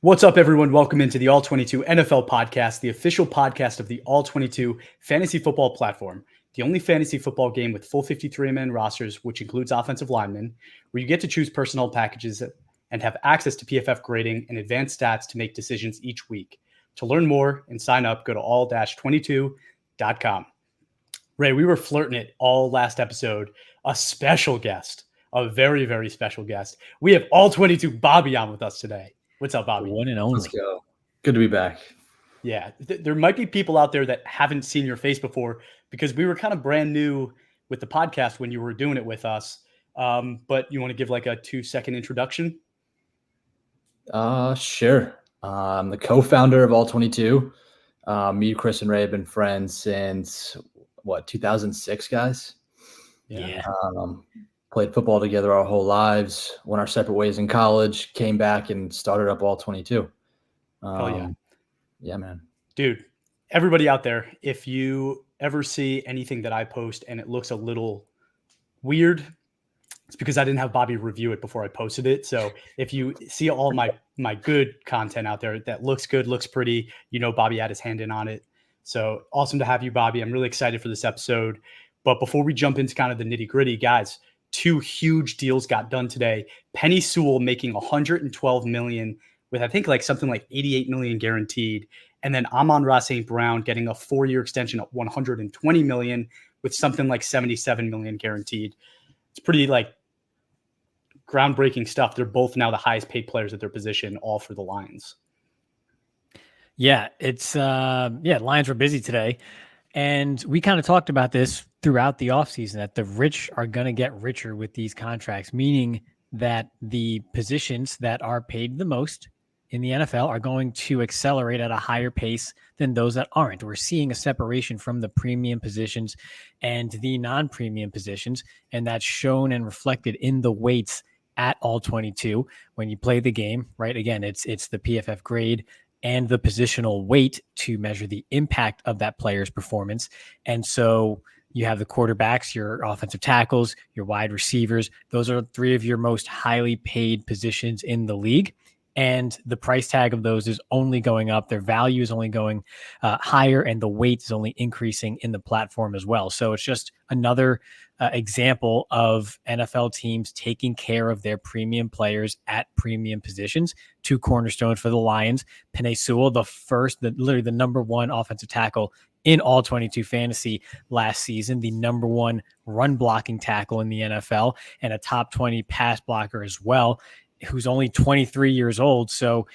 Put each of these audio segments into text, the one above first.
What's up, everyone? Welcome into the All 22 NFL podcast, the official podcast of the All 22 fantasy football platform, the only fantasy football game with full 53-man rosters, which includes offensive linemen, where you get to choose personnel packages and have access to PFF grading and advanced stats to make decisions each week. To learn more and sign up, go to all-22.com. Ray, we were flirting it all last episode. A special guest, a very, very special guest. We have All 22 Bobby on with us today. What's up, Bobby? The one and only. Let's go. Good to be back. Yeah, there might be people out there that haven't seen your face before because we were kind of brand new with the podcast when you were doing it with us. But you want to give like a 2-second introduction? Sure. I'm the co-founder of All 22. Me, Chris, and Ray have been friends since 2006, guys. Yeah. Played football together our whole lives, went our separate ways in college, came back and started up All 22. Hell yeah. Yeah, man. Dude, everybody out there, if you ever see anything that I post and it looks a little weird, it's because I didn't have Bobby review it before I posted it. So if you see all my good content out there that looks good, looks pretty, Bobby had his hand in on it. So awesome to have you, Bobby. I'm really excited for this episode. But before we jump into kind of the nitty-gritty, guys, 2 huge deals got done today. Penny Sewell making $112 million with, I think, something like $88 million guaranteed. And then Amon-Ra St. Brown getting a 4-year extension of $120 million with something like $77 million guaranteed. It's pretty groundbreaking stuff. They're both now the highest paid players at their position, all for the Lions. Yeah, it's Lions were busy today. And we kind of talked about this throughout the offseason, that the rich are going to get richer with these contracts, meaning that the positions that are paid the most in the NFL are going to accelerate at a higher pace than those that aren't. We're seeing a separation from the premium positions and the non-premium positions, and that's shown and reflected in the weights at All 22 when you play the game, right? Again, it's the PFF grade and the positional weight to measure the impact of that player's performance. And so you have the quarterbacks, your offensive tackles, your wide receivers. Those are 3 of your most highly paid positions in the league. And the price tag of those is only going up. Their value is only going higher, and the weight is only increasing in the platform as well. So it's just another example of NFL teams taking care of their premium players at premium positions. 2 cornerstones for the Lions. Penei Sewell, literally the number 1 offensive tackle in All 22 fantasy last season, the number 1 run blocking tackle in the NFL, and a top 20 pass blocker as well, who's only 23 years old. So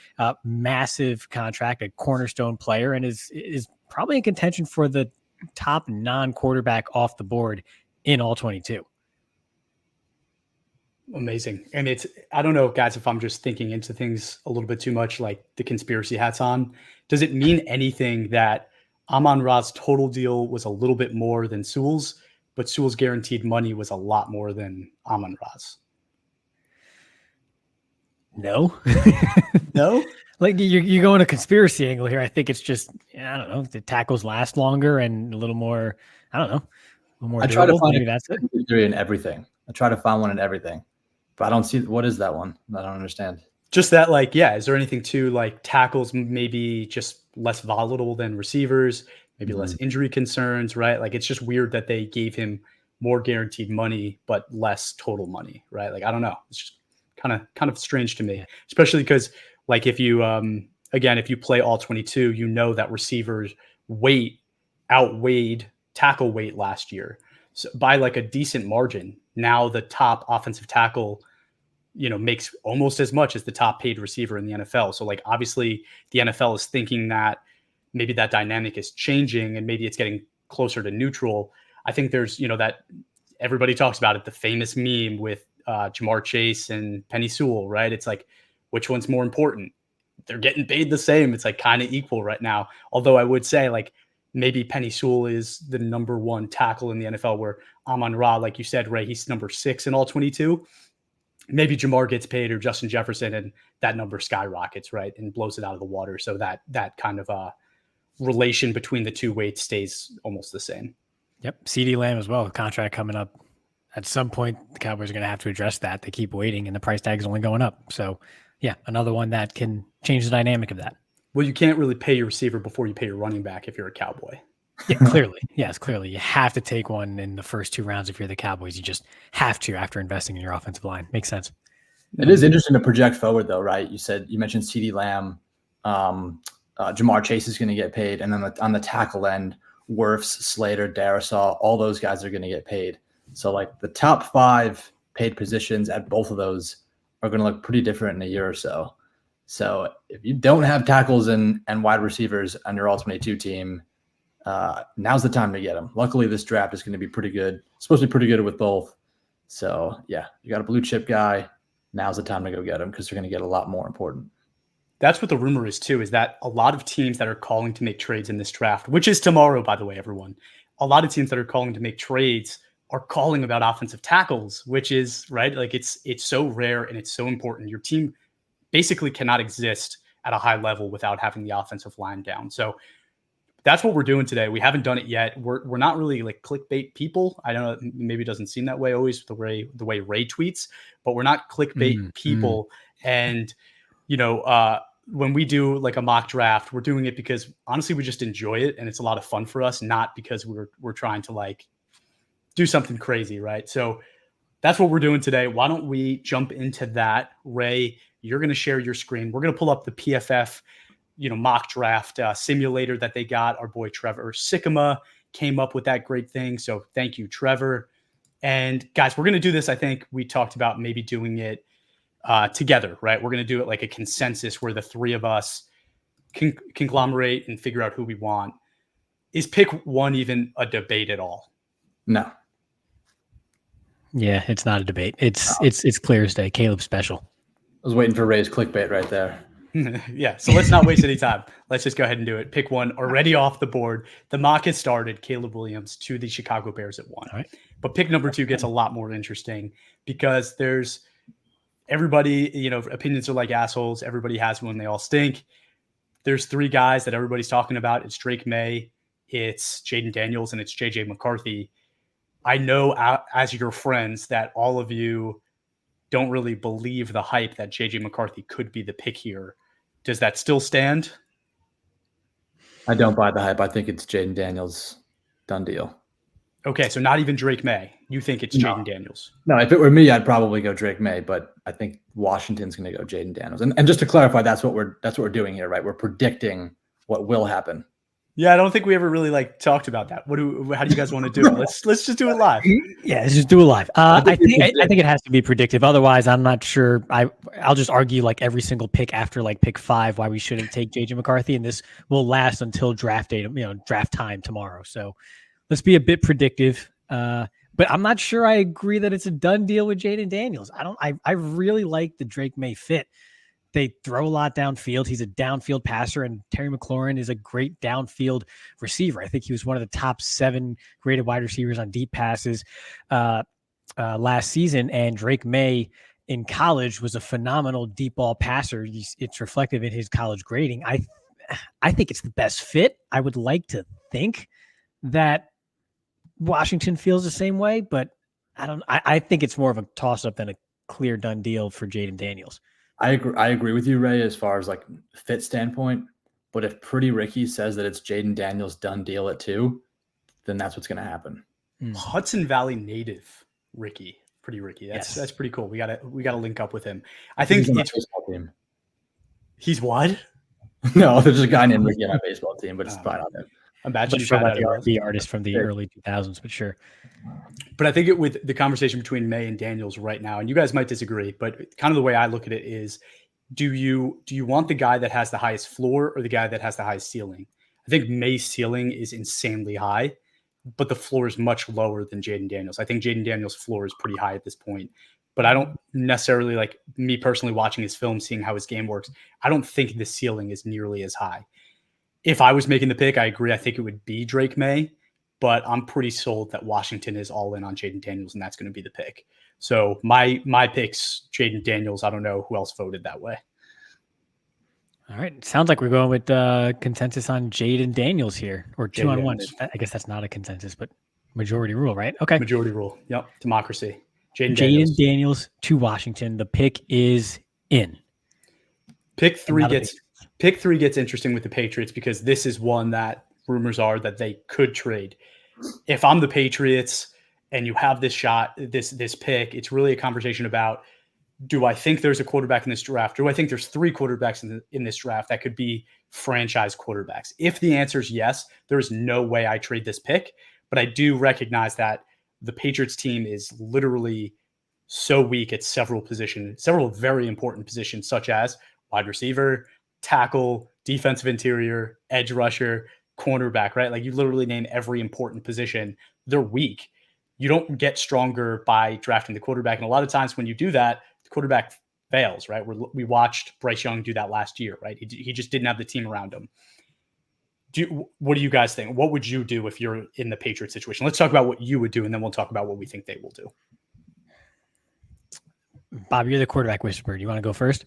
massive contract, a cornerstone player, and is probably in contention for the top non-quarterback off the board in All 22. Amazing. And I don't know, guys, if I'm just thinking into things a little bit too much, like the conspiracy hats on. Does it mean anything that Amon-Ra's total deal was a little bit more than Sewell's, but Sewell's guaranteed money was a lot more than Amon-Ra's? No. No? You're going a conspiracy angle here. I think it's just, I don't know, the tackles last longer and a little more, I don't know, a little more durable. I try to find Maybe that's it. in everything. I try to find one in everything, but I don't see what is that one. I don't understand. Just that, is there anything to tackles maybe just less volatile than receivers, maybe less injury concerns, right? It's just weird that they gave him more guaranteed money, but less total money, right? I don't know. It's just kind of strange to me, especially because if you, again, if you play All 22, that receivers weight outweighed tackle weight last year. So by a decent margin. Now the top offensive tackle, makes almost as much as the top paid receiver in the NFL. So obviously the NFL is thinking that maybe that dynamic is changing and maybe it's getting closer to neutral. I think there's, that everybody talks about it, the famous meme with Jamar Chase and Penny Sewell, right? It's which one's more important? They're getting paid the same. It's kind of equal right now. Although I would say maybe Penny Sewell is the number 1 tackle in the NFL, where Amon-Ra, like you said, Ray, he's number 6 in All 22. Maybe Jamar gets paid or Justin Jefferson, and that number skyrockets, right, and blows it out of the water. So that kind of relation between the 2 weights stays almost the same. Yep. CeeDee Lamb as well, contract coming up. At some point, the Cowboys are going to have to address that. They keep waiting, and the price tag is only going up. So Yeah, another one that can change the dynamic of that. Well, you can't really pay your receiver before you pay your running back if you're a Cowboy. Yeah, clearly. Yes, clearly. You have to take one in the first 2 rounds if you're the Cowboys. You just have to after investing in your offensive line. Makes sense. It is interesting to project forward, though, right? You mentioned CeeDee Lamb, Jamar Chase is going to get paid, and then on the tackle end, Wirfs, Slater, Darisaw, all those guys are going to get paid. So, like, the top 5 paid positions at both of those are going to look pretty different in a year or so. So, if you don't have tackles and wide receivers on your all-22 team, now's the time to get them. Luckily, this draft is going to be pretty good. It's supposed to be pretty good with both. So, yeah, you got a blue chip guy. Now's the time to go get them because they're going to get a lot more important. That's what the rumor is too, is that a lot of teams that are calling to make trades in this draft, which is tomorrow, by the way, everyone, a lot of teams that are calling to make trades are calling about offensive tackles, which is right. Like it's so rare and it's so important. Your team basically cannot exist at a high level without having the offensive line down. So that's what we're doing today. We haven't done it yet. We're not really like clickbait people. I don't know, maybe it doesn't seem that way always the way Ray tweets, but we're not clickbait people. And when we do like a mock draft, we're doing it because honestly we just enjoy it and it's a lot of fun for us, not because we're trying to like do something crazy, right? So that's what we're doing today. Why don't we jump into that? Ray, you're going to share your screen. We're going to pull up the PFF mock draft simulator that they got. Our boy Trevor Sikkema came up with that great thing. So thank you, Trevor. And guys, we're going to do this. I think we talked about maybe doing it together, right? We're going to do it like a consensus where the 3 of us can conglomerate and figure out who we want. Is pick 1 even a debate at all? No. Yeah, it's not a debate. It's clear as day. Caleb's special. I was waiting for Ray's clickbait right there. Yeah, so let's not waste any time. Let's just go ahead and do it. Pick 1 already off the board. The mock has started. Caleb Williams to the Chicago Bears at 1. All right. But pick number 2 gets a lot more interesting because there's everybody, opinions are like assholes. Everybody has one. They all stink. There's 3 guys that everybody's talking about. It's Drake May, it's Jaden Daniels, and it's JJ McCarthy. I know as your friends that all of you don't really believe the hype that JJ McCarthy could be the pick here. Does that still stand? I don't buy the hype. I think it's Jaden Daniels. Done deal. Okay, so not even Drake May. You think it's Jaden Daniels? No, if it were me, I'd probably go Drake May, but I think Washington's going to go Jaden Daniels. And just to clarify, that's what we're doing here, right? We're predicting what will happen. Yeah, I don't think we ever really talked about that. How do you guys want to do it? Let's just do it live. Yeah, let's just do it live. I think it has to be predictive. Otherwise, I'm not sure. I'll just argue like every single pick after like pick 5 why we shouldn't take JJ McCarthy, and this will last until draft day, draft time tomorrow. So let's be a bit predictive. But I'm not sure I agree that it's a done deal with Jaden Daniels. I really like the Drake May fit. They throw a lot downfield. He's a downfield passer, and Terry McLaurin is a great downfield receiver. I think he was one of the top 7 graded wide receivers on deep passes last season. And Drake May in college was a phenomenal deep ball passer. It's reflective in his college grading. I think it's the best fit. I would like to think that Washington feels the same way, but I think it's more of a toss-up than a clear done deal for Jaden Daniels. I agree with you, Ray, as far as like fit standpoint. But if Pretty Ricky says that it's Jaden Daniels done deal at 2, then that's what's going to happen. Hudson Valley native Ricky, Pretty Ricky. That's pretty cool. We gotta link up with him. I think it's baseball team. He's what? No, there's a guy named Ricky on my baseball team, but it's fine on him. Imagine sure about the R&B artist from the early 2000s, but sure. But I think with the conversation between May and Daniels right now, and you guys might disagree, but kind of the way I look at it is, do you want the guy that has the highest floor or the guy that has the highest ceiling? I think May's ceiling is insanely high, but the floor is much lower than Jaden Daniels. I think Jaden Daniels' floor is pretty high at this point, but I don't necessarily, like me personally watching his film, seeing how his game works, I don't think the ceiling is nearly as high. If I was making the pick, I agree. I think it would be Drake May, but I'm pretty sold that Washington is all in on Jaden Daniels, and that's going to be the pick. So my pick's Jaden Daniels. I don't know who else voted that way. All right. Sounds like we're going with consensus on Jaden Daniels here, or 2-on-1. I guess that's not a consensus, but majority rule, right? Okay. Majority rule. Yep. Democracy. Jaden Daniels to Washington. The pick is in. Pick three gets interesting with the Patriots because this is one that rumors are that they could trade. If I'm the Patriots and you have this pick, it's really a conversation about, do I think there's a quarterback in this draft? Do I think there's 3 quarterbacks in this draft that could be franchise quarterbacks? If the answer is yes, there's no way I trade this pick. But I do recognize that the Patriots team is literally so weak at several very important positions, such as wide receiver, tackle, defensive interior, edge rusher, cornerback, right? Like you literally name every important position. They're weak. You don't get stronger by drafting the quarterback. And a lot of times when you do that, the quarterback fails, right? We watched Bryce Young do that last year, right? He just didn't have the team around him. What do you guys think? What would you do if you're in the Patriots situation? Let's talk about what you would do, and then we'll talk about what we think they will do. Bob, you're the quarterback whisperer. Do you want to go first?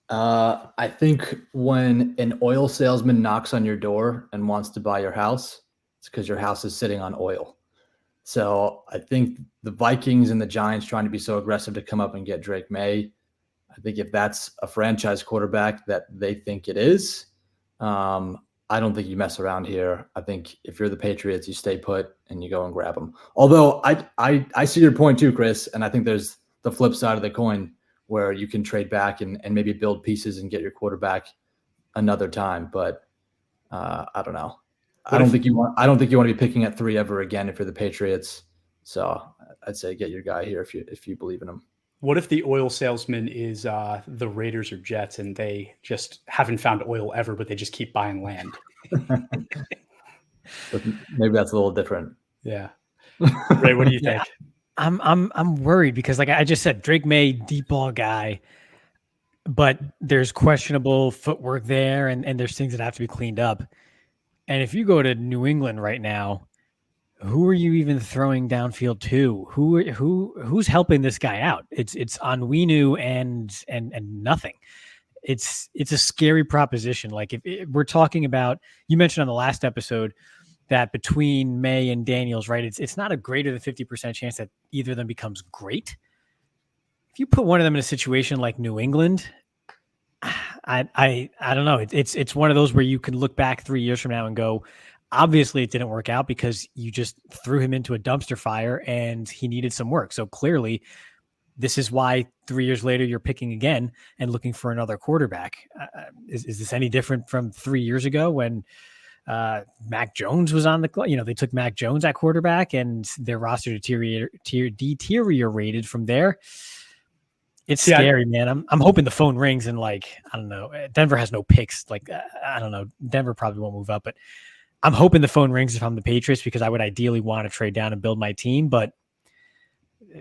I think when an oil salesman knocks on your door and wants to buy your house, it's because your house is sitting on oil. So I think the Vikings and the Giants trying to be so aggressive to come up and get Drake May, I think if that's a franchise quarterback that they think it is, I don't think you mess around here. I think if you're the Patriots, you stay put and you go and grab them. Although I see your point too, Chris, and I think there's the flip side of the coin where you can trade back and maybe build pieces and get your quarterback another time. But I don't know. I don't think you want to be picking at 3 ever again if you're the Patriots. So I'd say get your guy here if you believe in him. What if the oil salesman is the Raiders or Jets and they just haven't found oil ever, but they just keep buying land? Maybe that's a little different. Yeah. Ray, what do you think? I'm worried because, like I just said, Drake May, deep ball guy, but there's questionable footwork there, and there's things that have to be cleaned up. And if you go to New England right now, who are you even throwing downfield to? Who's helping this guy out? It's Onwenu and nothing. It's a scary proposition. Like if we're talking about, you mentioned on the last episode that between May and Daniels, right? It's not a greater than 50% chance that either of them becomes great. If you put one of them in a situation like New England, I don't know. It's one of those where you can look back 3 years from now and go, obviously it didn't work out because you just threw him into a dumpster fire and he needed some work. So clearly this is why 3 years later you're picking again and looking for another quarterback. Is this any different from 3 years ago when Mac Jones was on the, they took Mac Jones at quarterback and their roster deteriorated from there. It's scary, man. I'm hoping the phone rings and I don't know, Denver has no picks. I don't know. Denver probably won't move up, but I'm hoping the phone rings if I'm the Patriots because I would ideally want to trade down and build my team, but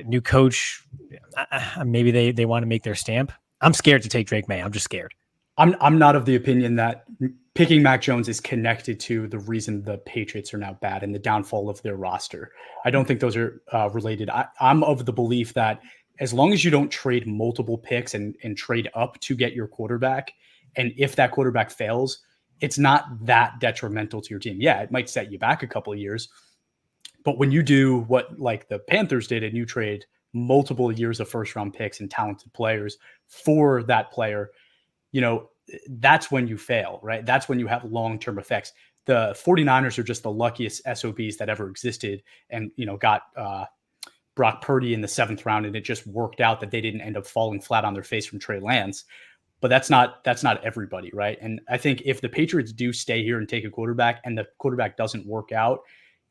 new coach, maybe they want to make their stamp. I'm scared to take Drake May. I'm just scared. I'm not of the opinion that picking Mac Jones is connected to the reason the Patriots are now bad and the downfall of their roster. I don't think those are related. I'm of the belief that as long as you don't trade multiple picks and trade up to get your quarterback, and if that quarterback fails, it's not that detrimental to your team. Yeah, it might set you back a couple of years. But when you do what like the Panthers did and you trade multiple years of first-round picks and talented players for that player, that's when you fail, right? That's when you have long-term effects. The 49ers are just the luckiest SOBs that ever existed and, got Brock Purdy in the 7th round, and it just worked out that they didn't end up falling flat on their face from Trey Lance. But that's not everybody, right? And I think if the Patriots do stay here and take a quarterback and the quarterback doesn't work out,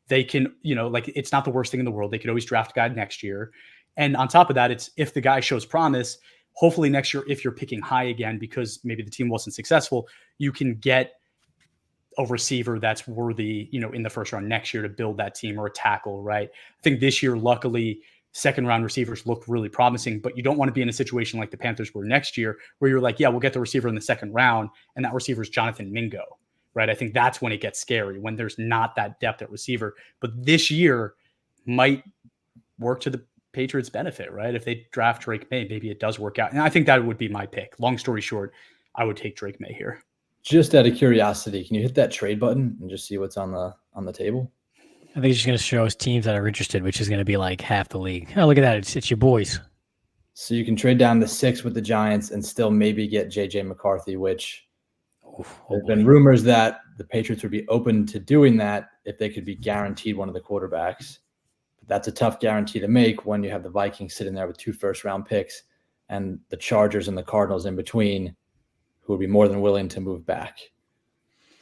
they can, it's not the worst thing in the world. They could always draft a guy next year. And on top of that, it's if the guy shows promise, hopefully next year, if you're picking high again, because maybe the team wasn't successful, you can get a receiver that's worthy, in the first round next year to build that team, or a tackle, right? I think this year, luckily, second round receivers look really promising, but you don't want to be in a situation like the Panthers were next year where you're like, yeah, we'll get the receiver in the second round, and that receiver is Jonathan Mingo, right? I think that's when it gets scary, when there's not that depth at receiver. But this year might work to the Patriots' benefit, right? If they draft Drake May, maybe it does work out. And I think that would be my pick. Long story short, I would take Drake May here. Just out of curiosity, can you hit that trade button and just see what's on the table? I think it's just going to show us teams that are interested, which is going to be like half the league. Oh, look at that. It's your boys. So you can trade down to 6 with the Giants and still maybe get JJ McCarthy, which there's been rumors that the Patriots would be open to doing that if they could be guaranteed one of the quarterbacks. But that's a tough guarantee to make when you have the Vikings sitting there with 2 first-round picks and the Chargers and the Cardinals in between, who would be more than willing to move back.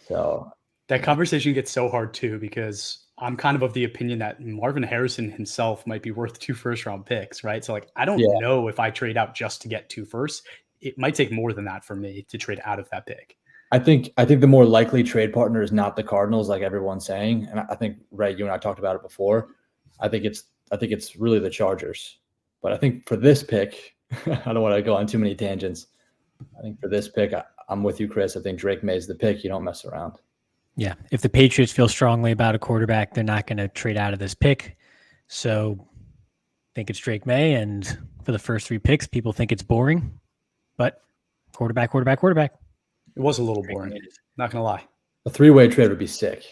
So that conversation gets so hard too, because I'm kind of the opinion that Marvin Harrison himself might be worth 2 first-round picks, right? So like, I don't know if I trade out just to get 2 firsts. It might take more than that for me to trade out of that pick. I think the more likely trade partner is not the Cardinals, like everyone's saying. And I think, Ray, you and I talked about it before. I think it's really the Chargers. But I think for this pick, I don't want to go on too many tangents. I think for this pick, I'm with you, Chris. I think Drake May's the pick. You don't mess around. Yeah. If the Patriots feel strongly about a quarterback, they're not going to trade out of this pick. So I think it's Drake May. And for the first 3 picks, people think it's boring. But quarterback. It was a little boring. Not going to lie. A 3-way trade would be sick.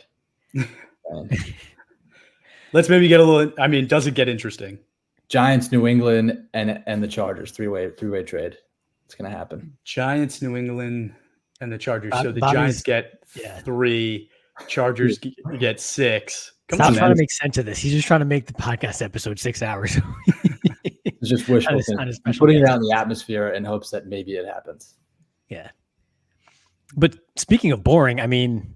Let's maybe get a little, I mean, does it get interesting? Giants, New England, and the Chargers. 3-way trade. It's going to happen. Giants, New England, and the Chargers. So the Giants get 3, Chargers get 6. Stop trying to make sense of this. He's just trying to make the podcast episode 6 hours. It's just wishful thinking. Putting it out in the atmosphere in hopes that maybe it happens. Yeah. But speaking of boring, I mean,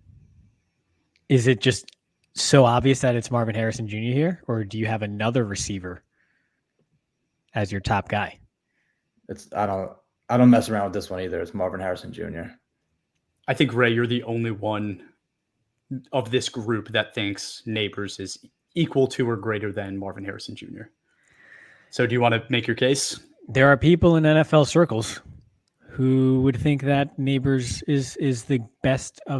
is it just so obvious that it's Marvin Harrison Jr. here, or do you have another receiver as your top guy? I don't mess around with this one either. It's Marvin Harrison Jr. I think, Ray, you're the only one of this group that thinks Neighbors is equal to or greater than Marvin Harrison Jr. So do you want to make your case? There are people in NFL circles who would think that Neighbors is the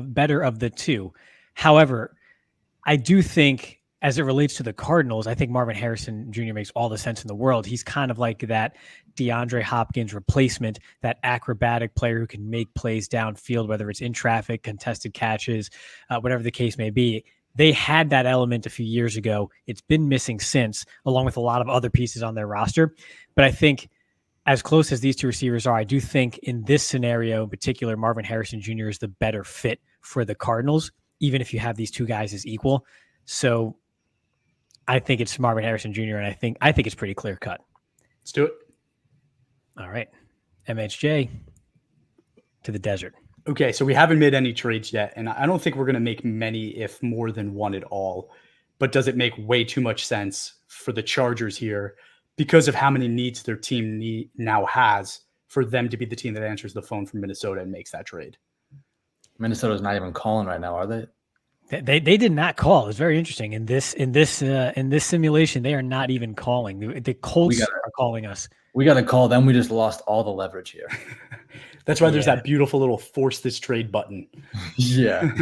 better of the 2. However, I do think, as it relates to the Cardinals, I think Marvin Harrison Jr. makes all the sense in the world. He's kind of like that DeAndre Hopkins replacement, that acrobatic player who can make plays downfield, whether it's in traffic, contested catches, whatever the case may be. They had that element a few years ago. It's been missing since, along with a lot of other pieces on their roster. But I think as close as these 2 receivers are, I do think in this scenario in particular, Marvin Harrison Jr. is the better fit for the Cardinals, even if you have these 2 guys as equal. So I think it's Marvin Harrison Jr., and I think it's pretty clear cut. Let's do it. All right. MHJ to the desert. Okay, so we haven't made any trades yet, and I don't think we're going to make many, if more than one at all. But does it make way too much sense for the Chargers here because of how many needs their team now has for them to be the team that answers the phone from Minnesota and makes that trade? Minnesota's not even calling right now, are they? They did not call. It's very interesting. In this simulation, they are not even calling. The Colts are calling us. We got to call them. We just lost all the leverage here. That's why there's that beautiful little force this trade button. Yeah.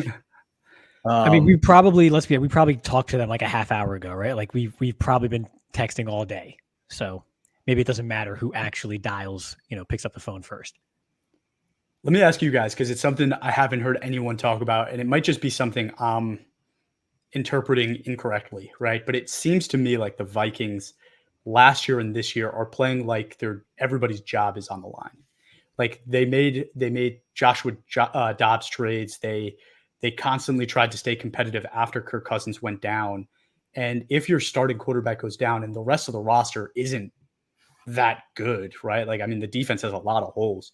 I mean, we probably talked to them like a half hour ago, right? Like we've probably been texting all day. So maybe it doesn't matter who actually dials, picks up the phone first. Let me ask you guys, because it's something I haven't heard anyone talk about, and it might just be something I'm interpreting incorrectly, right? But it seems to me like the Vikings last year and this year are playing like everybody's job is on the line. Like they made Joshua Dobbs trades. They constantly tried to stay competitive after Kirk Cousins went down. And if your starting quarterback goes down and the rest of the roster isn't that good, right? Like, I mean, the defense has a lot of holes.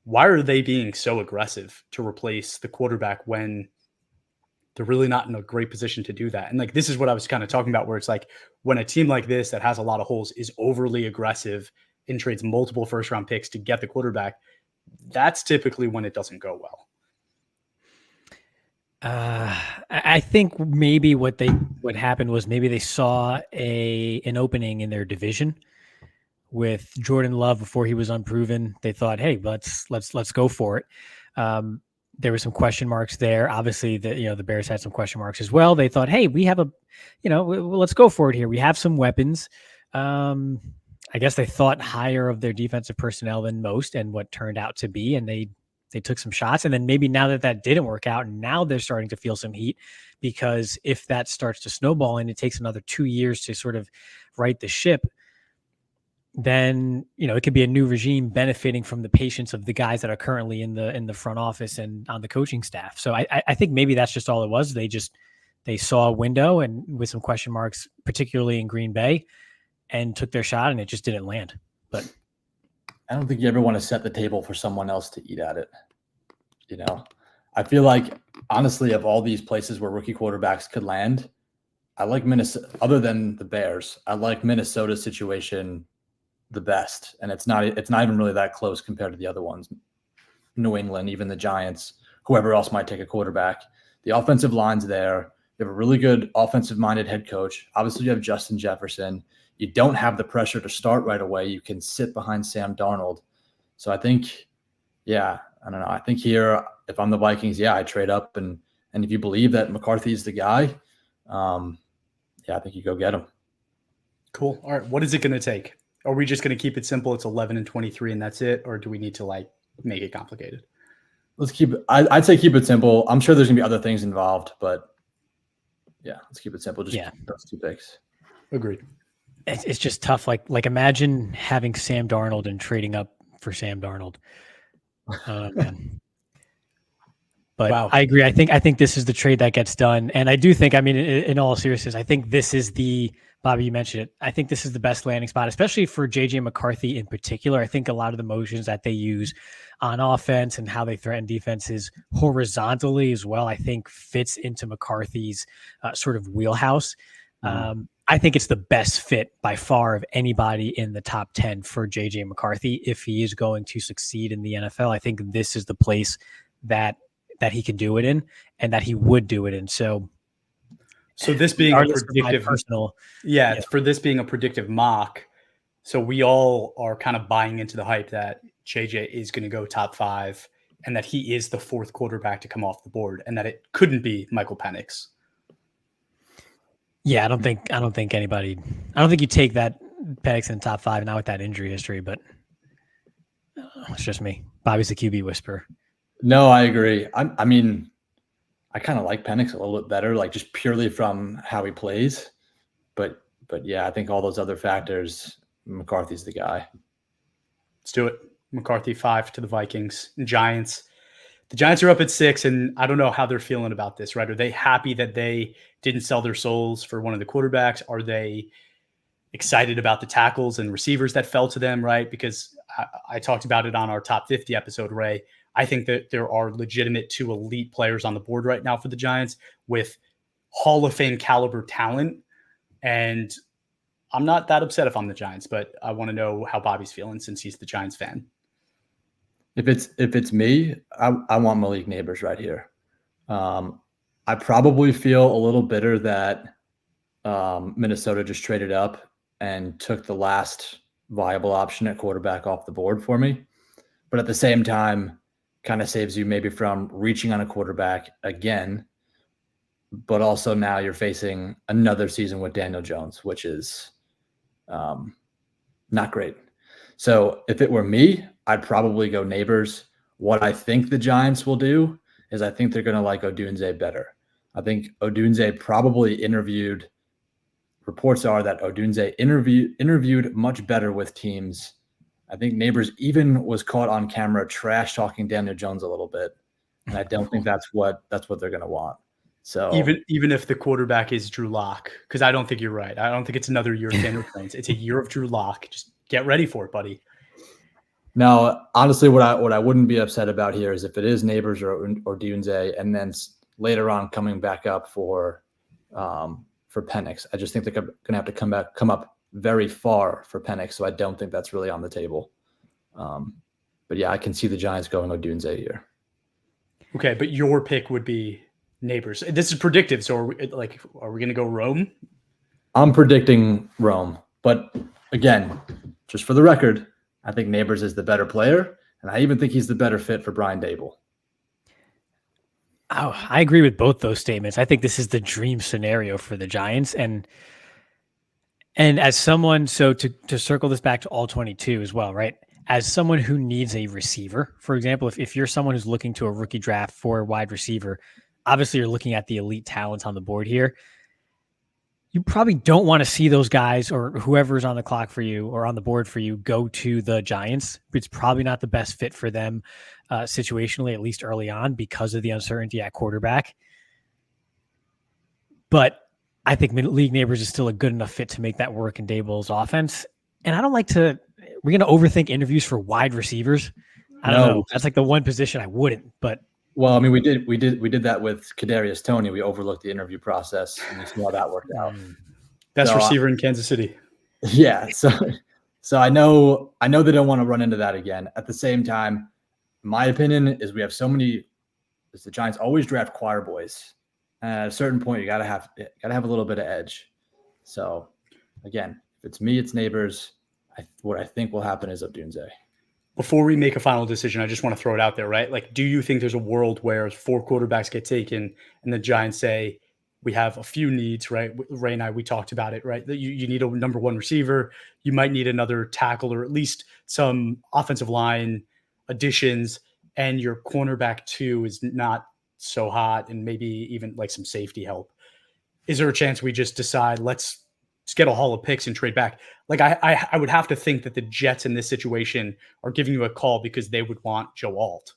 Why are they being so aggressive to replace the quarterback when they're really not in a great position to do that? And like, this is what I was kind of talking about, where it's like when a team like this that has a lot of holes is overly aggressive and trades multiple first-round picks to get the quarterback, that's typically when it doesn't go well. I think maybe what happened was maybe they saw an opening in their division with Jordan Love before he was unproven. They thought, hey, let's go for it. There were some question marks there. Obviously, the Bears had some question marks as well. They thought, hey, we have let's go for it here. We have some weapons. I guess they thought higher of their defensive personnel than most, and what turned out to be, and they took some shots. And then maybe now that didn't work out, now they're starting to feel some heat, because if that starts to snowball and it takes another 2 years to sort of right the ship, then it could be a new regime benefiting from the patience of the guys that are currently in the front office and on the coaching staff. So I think maybe that's just all it was. They saw a window and with some question marks, particularly in Green Bay, and took their shot, and it just didn't land. But I don't think you ever want to set the table for someone else to eat at it. I feel like, honestly, of all these places where rookie quarterbacks could land, I like Minnesota. Other than the Bears, I like Minnesota's situation the best, and it's not even really that close compared to the other ones. New England, even the Giants, whoever else might take a quarterback. The offensive line's there. You have a really good offensive-minded head coach. Obviously, you have Justin Jefferson. You don't have the pressure to start right away. You can sit behind Sam Darnold. So I think, I don't know. I think here, if I'm the Vikings, I trade up, and if you believe that McCarthy's the guy, I think you go get him. Cool. All right. What is it going to take? Are we just going to keep it simple? It's 11-23 and that's it, or do we need to make it complicated? Let's keep it. I'd say keep it simple. I'm sure there's gonna be other things involved, but let's keep it simple. Just those 2 picks. Agreed. It's just tough. Like imagine having Sam Darnold and trading up for Sam Darnold. Man. But wow. I agree. I think this is the trade that gets done. And I do think, in all seriousness, I think this is Bobby, you mentioned it. I think this is the best landing spot, especially for JJ McCarthy in particular. I think a lot of the motions that they use on offense and how they threaten defenses horizontally as well, I think fits into McCarthy's sort of wheelhouse. I think it's the best fit by far of anybody in the top 10 for JJ McCarthy. If he is going to succeed in the NFL, I think this is the place that he can do it in and that he would do it in. So this being a predictive for this being a predictive mock, so we all are kind of buying into the hype that JJ is going to go top 5 and that he is the 4th quarterback to come off the board and that it couldn't be Michael Penix. Yeah, I don't think you take that Penix in the top 5 now with that injury history, but it's just me. Bobby's the QB whisperer. No, I agree. I kind of like Penix a little bit better, just purely from how he plays. But I think all those other factors, McCarthy's the guy. Let's do it. McCarthy 5 to the Vikings. Giants. The Giants are up at 6, and I don't know how they're feeling about this, right? Are they happy that they didn't sell their souls for one of the quarterbacks? Are they excited about the tackles and receivers that fell to them, right? Because I talked about it on our top 50 episode, Ray. I think that there are legitimate 2 elite players on the board right now for the Giants with Hall of Fame caliber talent. And I'm not that upset if I'm the Giants, but I want to know how Bobby's feeling since he's the Giants fan. If it's me, I want Malik Neighbors right here. I probably feel a little bitter that Minnesota just traded up and took the last viable option at quarterback off the board for me. But at the same time, kind of saves you maybe from reaching on a quarterback again. But also now you're facing another season with Daniel Jones, which is not great. So if it were me, I'd probably go Neighbors. What I think the Giants will do is I think they're going to like Odunze better. I think Odunze probably interviewed. Reports are that Odunze interviewed much better with teams. I think Neighbors even was caught on camera trash talking Daniel Jones a little bit, and I don't think that's what they're going to want. So even if the quarterback is Drew Lock, because I don't think you're right. I don't think it's another year of Daniel Jones. It's a year of Drew Lock. Just get ready for it, buddy. Now, honestly, what I wouldn't be upset about here is if it is Neighbors or Odunze, and then later on coming back up for Penix. I just think they're going to have to come up very far for Penix, so I don't think that's really on the table. But yeah, I can see the Giants going Odunze here. Okay, but your pick would be Neighbors. This is predictive, so are we going to go Rome? I'm predicting Rome, but again, just for the record, I think Neighbors is the better player, and I even think he's the better fit for Brian Daboll. Oh, I agree with both those statements. I think this is the dream scenario for the Giants, and as someone, so to circle this back to all 22 as well, right? As someone who needs a receiver, for example, if you're someone who's looking to a rookie draft for a wide receiver, obviously you're looking at the elite talents on the board here. you probably don't want to see those guys or whoever's on the clock for you or on the board for you go to the Giants. It's probably not the best fit for them situationally, at least early on, because of the uncertainty at quarterback. But I think League Neighbors is still a good enough fit to make that work in Daboll's offense. And I don't like to – we're going to overthink interviews for wide receivers. I don't know. That's like the one position I wouldn't, but – well, I mean, we did that with Kadarius Toney. We overlooked the interview process, and we saw how that worked out. Best receiver in Kansas City. Yeah, so I know they don't want to run into that again. At the same time, my opinion is we have so many. The Giants always draft choir boys. At a certain point, you gotta have a little bit of edge. So, again, if it's me, it's Neighbors. What I think will happen is Odunze. Before we make a final decision, I just want to throw it out there, right? Like, do you think there's a world where 4 quarterbacks get taken and the Giants say, we have a few needs, right? Ray and I, we talked about it, right? That you need a number 1 receiver. You might need another tackle or at least some offensive line additions. And your cornerback 2 is not so hot and maybe even like some safety help. Is there a chance we just decide, let's get a haul of picks and trade back? Like I would have to think that the Jets in this situation are giving you a call because they would want Joe Alt.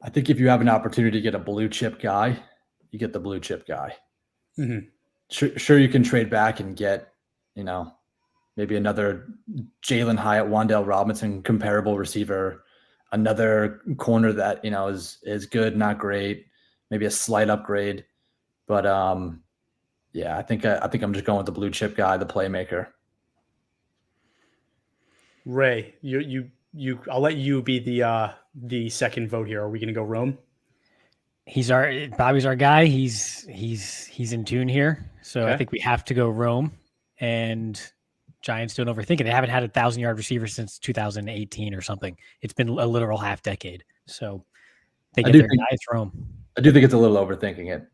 I think if you have an opportunity to get a blue chip guy, you get the blue chip guy. Mm-hmm. Sure, you can trade back and get, maybe another Jalen Hyatt, Wan'Dale Robinson comparable receiver, another corner that, is good, not great, maybe a slight upgrade. But yeah, I think I'm just going with the blue chip guy, the playmaker. Ray, I'll let you be the second vote here. Are we going to go Rome? Bobby's our guy. He's in tune here. So Okay. I think we have to go Rome, and Giants don't overthink it. They haven't had a 1,000-yard receiver since 2018 or something. It's been a literal half decade. So they get their guy. It's Rome. I do think it's a little overthinking it,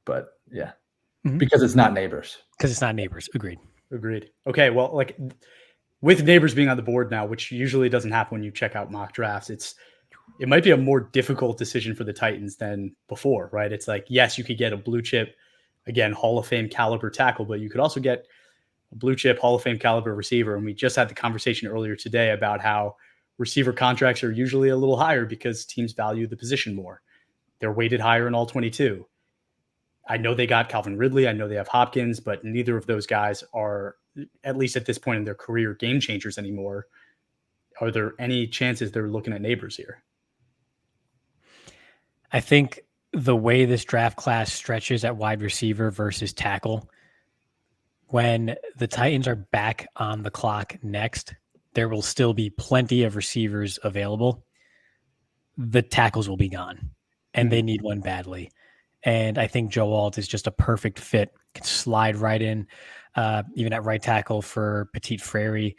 but yeah, because it's not Neighbors. Because it's not Neighbors. Agreed. Okay. Well, like with Neighbors being on the board now, which usually doesn't happen when you check out mock drafts, it might be a more difficult decision for the Titans than before, right? It's like, yes, you could get a blue chip, again, Hall of Fame caliber tackle, but you could also get a blue chip Hall of Fame caliber receiver. And we just had the conversation earlier today about how receiver contracts are usually a little higher because teams value the position more. They're weighted higher in all 22. I know they got Calvin Ridley. I know they have Hopkins, but neither of those guys are, at least at this point in their career, game changers anymore. Are there any chances they're looking at Neighbors here? I think the way this draft class stretches at wide receiver versus tackle, when the Titans are back on the clock next, there will still be plenty of receivers available. The tackles will be gone, and they need one badly. And I think Joe Alt is just a perfect fit. Can slide right in, even at right tackle for Petit Frere.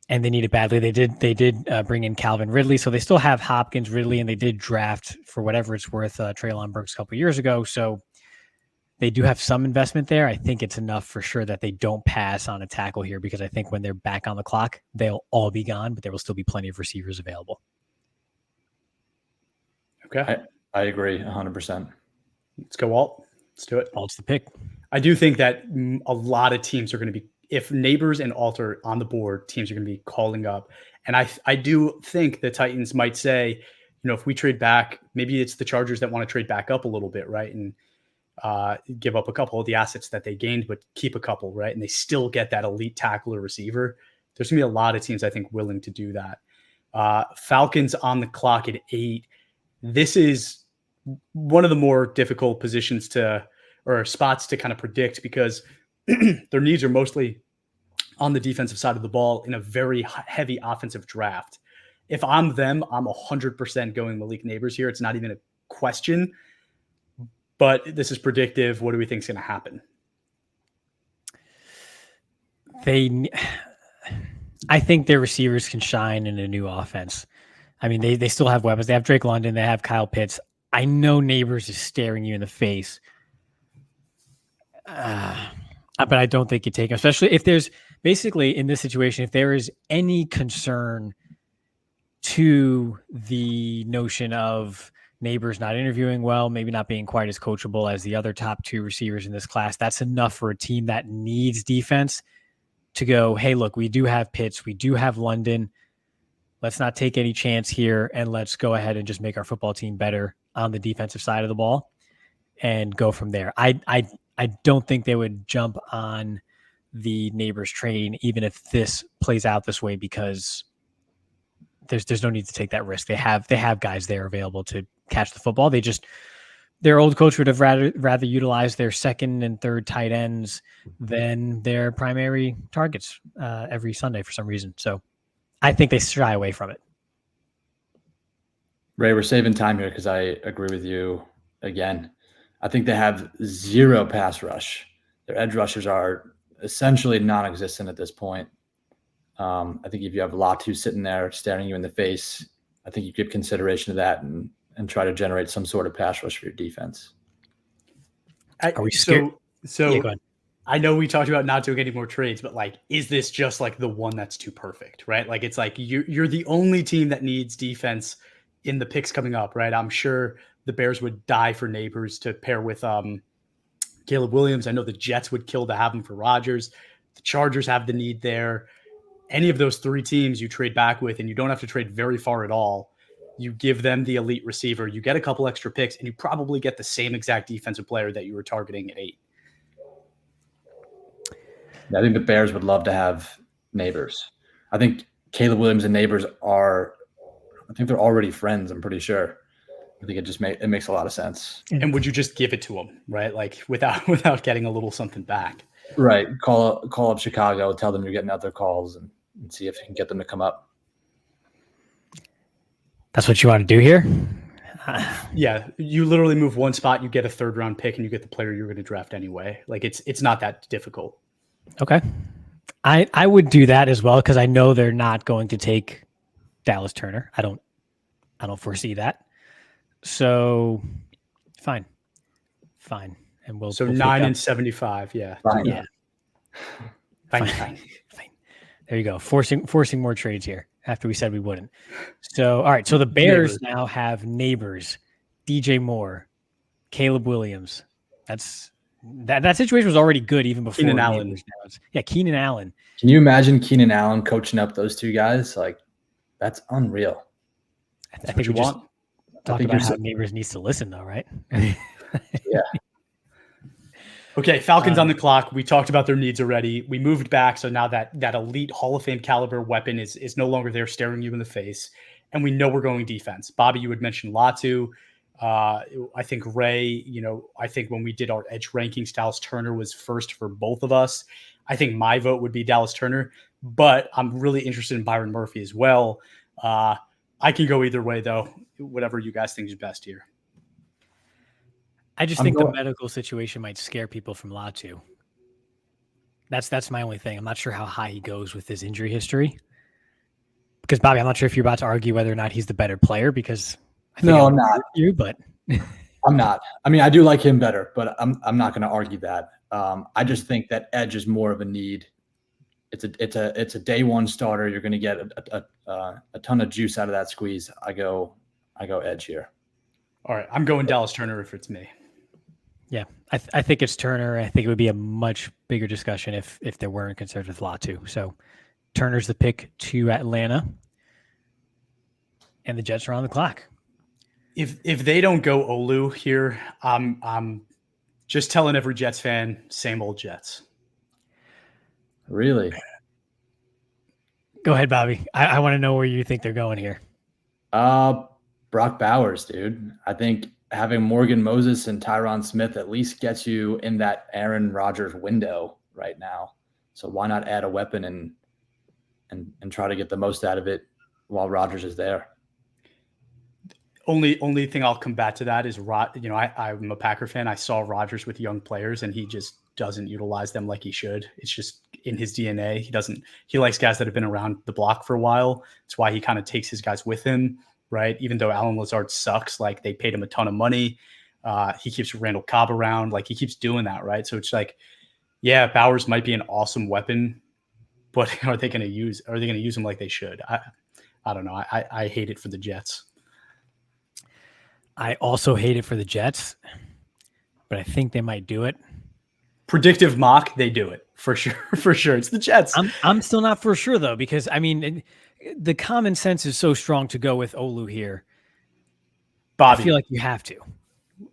And they need it badly. They did bring in Calvin Ridley, so they still have Hopkins, Ridley, and they did draft, for whatever it's worth, Treylon Burks a couple years ago. So they do have some investment there. I think it's enough for sure that they don't pass on a tackle here, because I think when they're back on the clock, they'll all be gone, but there will still be plenty of receivers available. Okay. I agree 100%. Let's go Alt. Let's do it. Alt's the pick. I do think that a lot of teams are going to be, if Neighbors and Alt are on the board, teams are going to be calling up. And I do think the Titans might say, if we trade back, maybe it's the Chargers that want to trade back up a little bit, right? And give up a couple of the assets that they gained, but keep a couple, right? And they still get that elite tackle or receiver. There's going to be a lot of teams, I think, willing to do that. Falcons on the clock at 8. This is one of the more difficult positions or spots to kind of predict, because their needs are mostly on the defensive side of the ball in a very heavy offensive draft. If I'm them, I'm 100% going Malik Neighbors here. It's not even a question, but this is predictive. What do we think is going to happen? I think their receivers can shine in a new offense. I mean, they still have weapons. They have Drake London. They have Kyle Pitts. I know Neighbors is staring you in the face. But I don't think you take him, especially if there's basically in this situation, if there is any concern to the notion of Neighbors not interviewing well, maybe not being quite as coachable as the other top 2 receivers in this class. That's enough for a team that needs defense to go, hey, look, we do have Pitts, we do have London. Let's not take any chance here, and let's go ahead and just make our football team better on the defensive side of the ball and go from there. I don't think they would jump on the Neighbors train, even if this plays out this way, because there's no need to take that risk. They have guys there available to catch the football. Their old coach would have rather utilize their second and third tight ends than their primary targets every Sunday for some reason. So I think they shy away from it. Ray, we're saving time here because I agree with you again. I think they have 0 pass rush. Their edge rushers are essentially non-existent at this point. I think if you have Latu sitting there staring you in the face, I think you give consideration to that and try to generate some sort of pass rush for your defense. Are we scared? So Yeah, go ahead. I know we talked about not doing any more trades, but like, is this just like the one that's too perfect, right? Like, it's like you're the only team that needs defense in the picks coming up, right? I'm sure the Bears would die for Neighbors to pair with Caleb Williams. I know the Jets would kill to have him for Rodgers. The Chargers have the need there. Any of those 3 teams you trade back with, and you don't have to trade very far at all. You give them the elite receiver, you get a couple extra picks, and you probably get the same exact defensive player that you were targeting at 8. I think the Bears would love to have Neighbors. I think Caleb Williams and Neighbors they're already friends. I'm pretty sure. I think it makes a lot of sense. And would you just give it to them, right? Like without getting a little something back? Right. Call up Chicago, tell them you're getting other calls, and see if you can get them to come up. That's what you want to do here? Yeah, you literally move one spot, you get a 3rd round pick, and you get the player you're going to draft anyway. Like, it's not that difficult. Okay. I would do that as well, because I know they're not going to take Dallas Turner. I don't foresee that. So fine. And we'll 9 and 75. Yeah. Fine. Yeah. Fine. There you go. Forcing more trades here after we said we wouldn't. So, all right. So the Bears now have Neighbors, DJ Moore, Caleb Williams. That situation was already good even before Keenan Allen. Keenan Allen. Can you imagine Keenan Allen coaching up those 2 guys? Like, that's unreal. I think we just talked about how Neighbors needs to listen, though, right? Yeah. Okay, Falcons on the clock. We talked about their needs already. We moved back, so now that elite Hall of Fame caliber weapon is no longer there staring you in the face, and we know we're going defense. Bobby, you had mentioned Latu. I think Ray, I think when we did our edge rankings, Dallas Turner was first for both of us. I think my vote would be Dallas Turner, but I'm really interested in Byron Murphy as well. I can go either way, though, whatever you guys think is best here. I just think the medical situation might scare people from Latu. That's my only thing. I'm not sure how high he goes with his injury history. Because, Bobby, I'm not sure if you're about to argue whether or not he's the better player, because I'm not. But I'm not. I mean, I do like him better, but I'm not going to argue that. I just think that edge is more of a need. It's a day one starter. You're going to get a ton of juice out of that squeeze. I go edge here. All right, I'm going Dallas Turner if it's me. Yeah, I think it's Turner. I think it would be a much bigger discussion if there weren't concerns with Latu. So Turner's the pick to Atlanta, and the Jets are on the clock. If they don't go Olu here, I'm just telling every Jets fan, same old Jets. Really? Go ahead, Bobby. I want to know where you think they're going here. Brock Bowers, dude. I think having Morgan Moses and Tyron Smith at least gets you in that Aaron Rodgers window right now. So why not add a weapon and try to get the most out of it while Rodgers is there? Only thing I'll combat to that is I'm a Packer fan. I saw Rodgers with young players, and he just doesn't utilize them like he should. It's just in his DNA. He likes guys that have been around the block for a while. That's why he kind of takes his guys with him, right? Even though Alan Lazard sucks, like they paid him a ton of money. He keeps Randall Cobb around, like he keeps doing that, right? So it's like, yeah, Bowers might be an awesome weapon, but are they going to use him like they should? I don't know. I hate it for the Jets. I also hate it for the Jets, but I think they might do it. Predictive mock, they do it for sure. For sure. It's the Jets. I'm still not for sure though, because I mean, the common sense is so strong to go with Olu here. Bobby, I feel like you have to.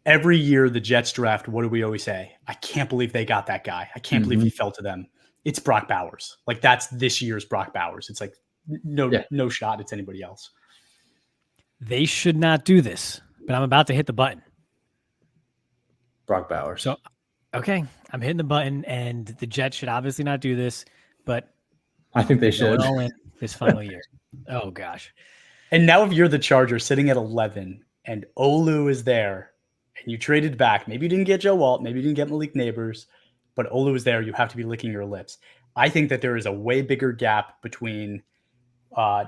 Every year the Jets draft, what do we always say? I can't believe they got that guy. I can't believe he fell to them. It's Brock Bowers. Like that's this year's Brock Bowers. It's like no shot it's anybody else. They should not do this, but I'm about to hit the button. Brock Bowers. So, okay, I'm hitting the button, and the Jets should obviously not do this, but I think they should. All in this final year. Oh gosh. And now if you're the Chargers sitting at 11 and Olu is there and you traded back, maybe you didn't get Joe Alt, maybe you didn't get Malik Neighbors, but Olu is there, you have to be licking your lips. I think that there is a way bigger gap between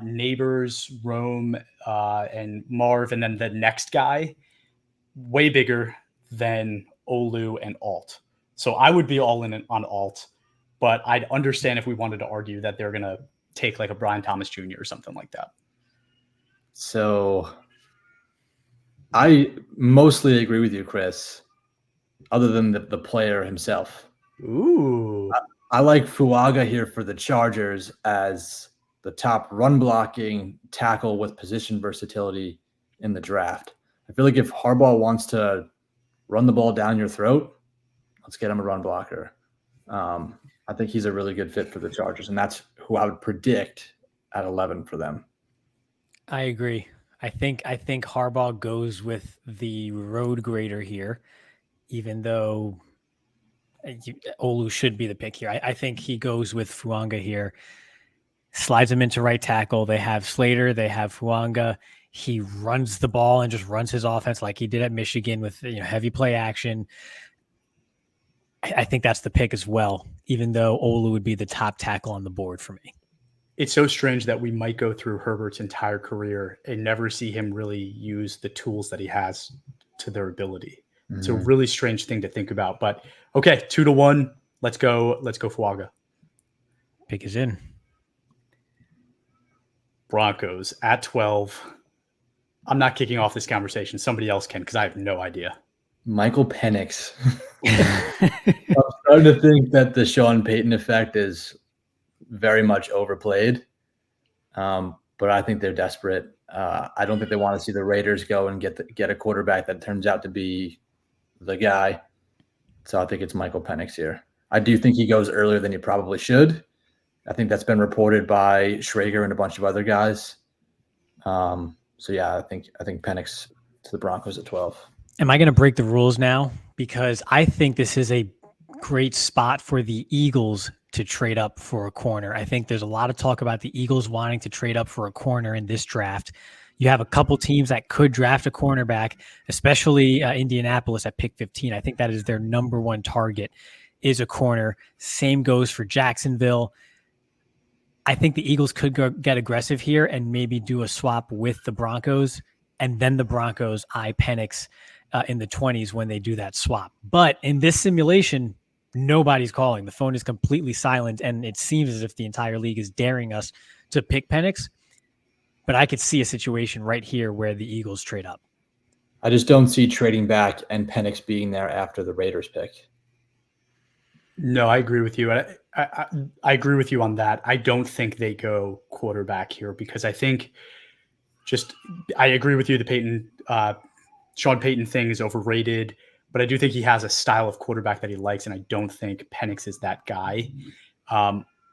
Neighbors, Rome, and Marv, and then the next guy, way bigger than Olu and Alt. So I would be all in on Alt, but I'd understand if we wanted to argue that they're going to take like a Brian Thomas Jr. or something like that. So I mostly agree with you, Chris, other than the player himself. Ooh. I like Fuaga here for the Chargers as the top run blocking tackle with position versatility in the draft. I feel like if Harbaugh wants to run the ball down your throat, let's get him a run blocker. I think he's a really good fit for the Chargers, and that's who I would predict at 11 for them. I agree. I think Harbaugh goes with the road grader here, even though Olu should be the pick here. I think he goes with Fuanga here, slides him into right tackle. They have Slater, they have Fuanga. He runs the ball and just runs his offense like he did at Michigan with heavy play action. I think that's the pick as well, even though Olu would be the top tackle on the board for me. It's so strange that we might go through Herbert's entire career and never see him really use the tools that he has to their ability. Mm-hmm. It's a really strange thing to think about. But okay, 2-1. Let's go Fuaga. Pick is in. Broncos at 12. I'm not kicking off this conversation. Somebody else can because I have no idea. Michael Penix. I'm starting to think that the Sean Payton effect is very much overplayed. But I think they're desperate. I don't think they want to see the Raiders go and get a quarterback that turns out to be the guy. So I think it's Michael Penix here. I do think he goes earlier than he probably should. I think that's been reported by Schrager and a bunch of other guys. So yeah, I think Penix to the Broncos at 12. Am I going to break the rules now? Because I think this is a great spot for the Eagles to trade up for a corner. I think there's a lot of talk about the Eagles wanting to trade up for a corner in this draft. You have a couple teams that could draft a cornerback, especially Indianapolis at pick 15. I think that is their number one target is a corner. Same goes for Jacksonville. I think the Eagles could get aggressive here and maybe do a swap with the Broncos, and then the Broncos eye Penix in the 20s when they do that swap. But in this simulation, nobody's calling. The phone is completely silent, and it seems as if the entire league is daring us to pick Penix. But I could see a situation right here where the Eagles trade up. I just don't see trading back and Penix being there after the Raiders pick. No, I agree with you. I agree with you on that. I don't think they go quarterback here because I think I agree with you. The Sean Payton thing is overrated, but I do think he has a style of quarterback that he likes, and I don't think Penix is that guy.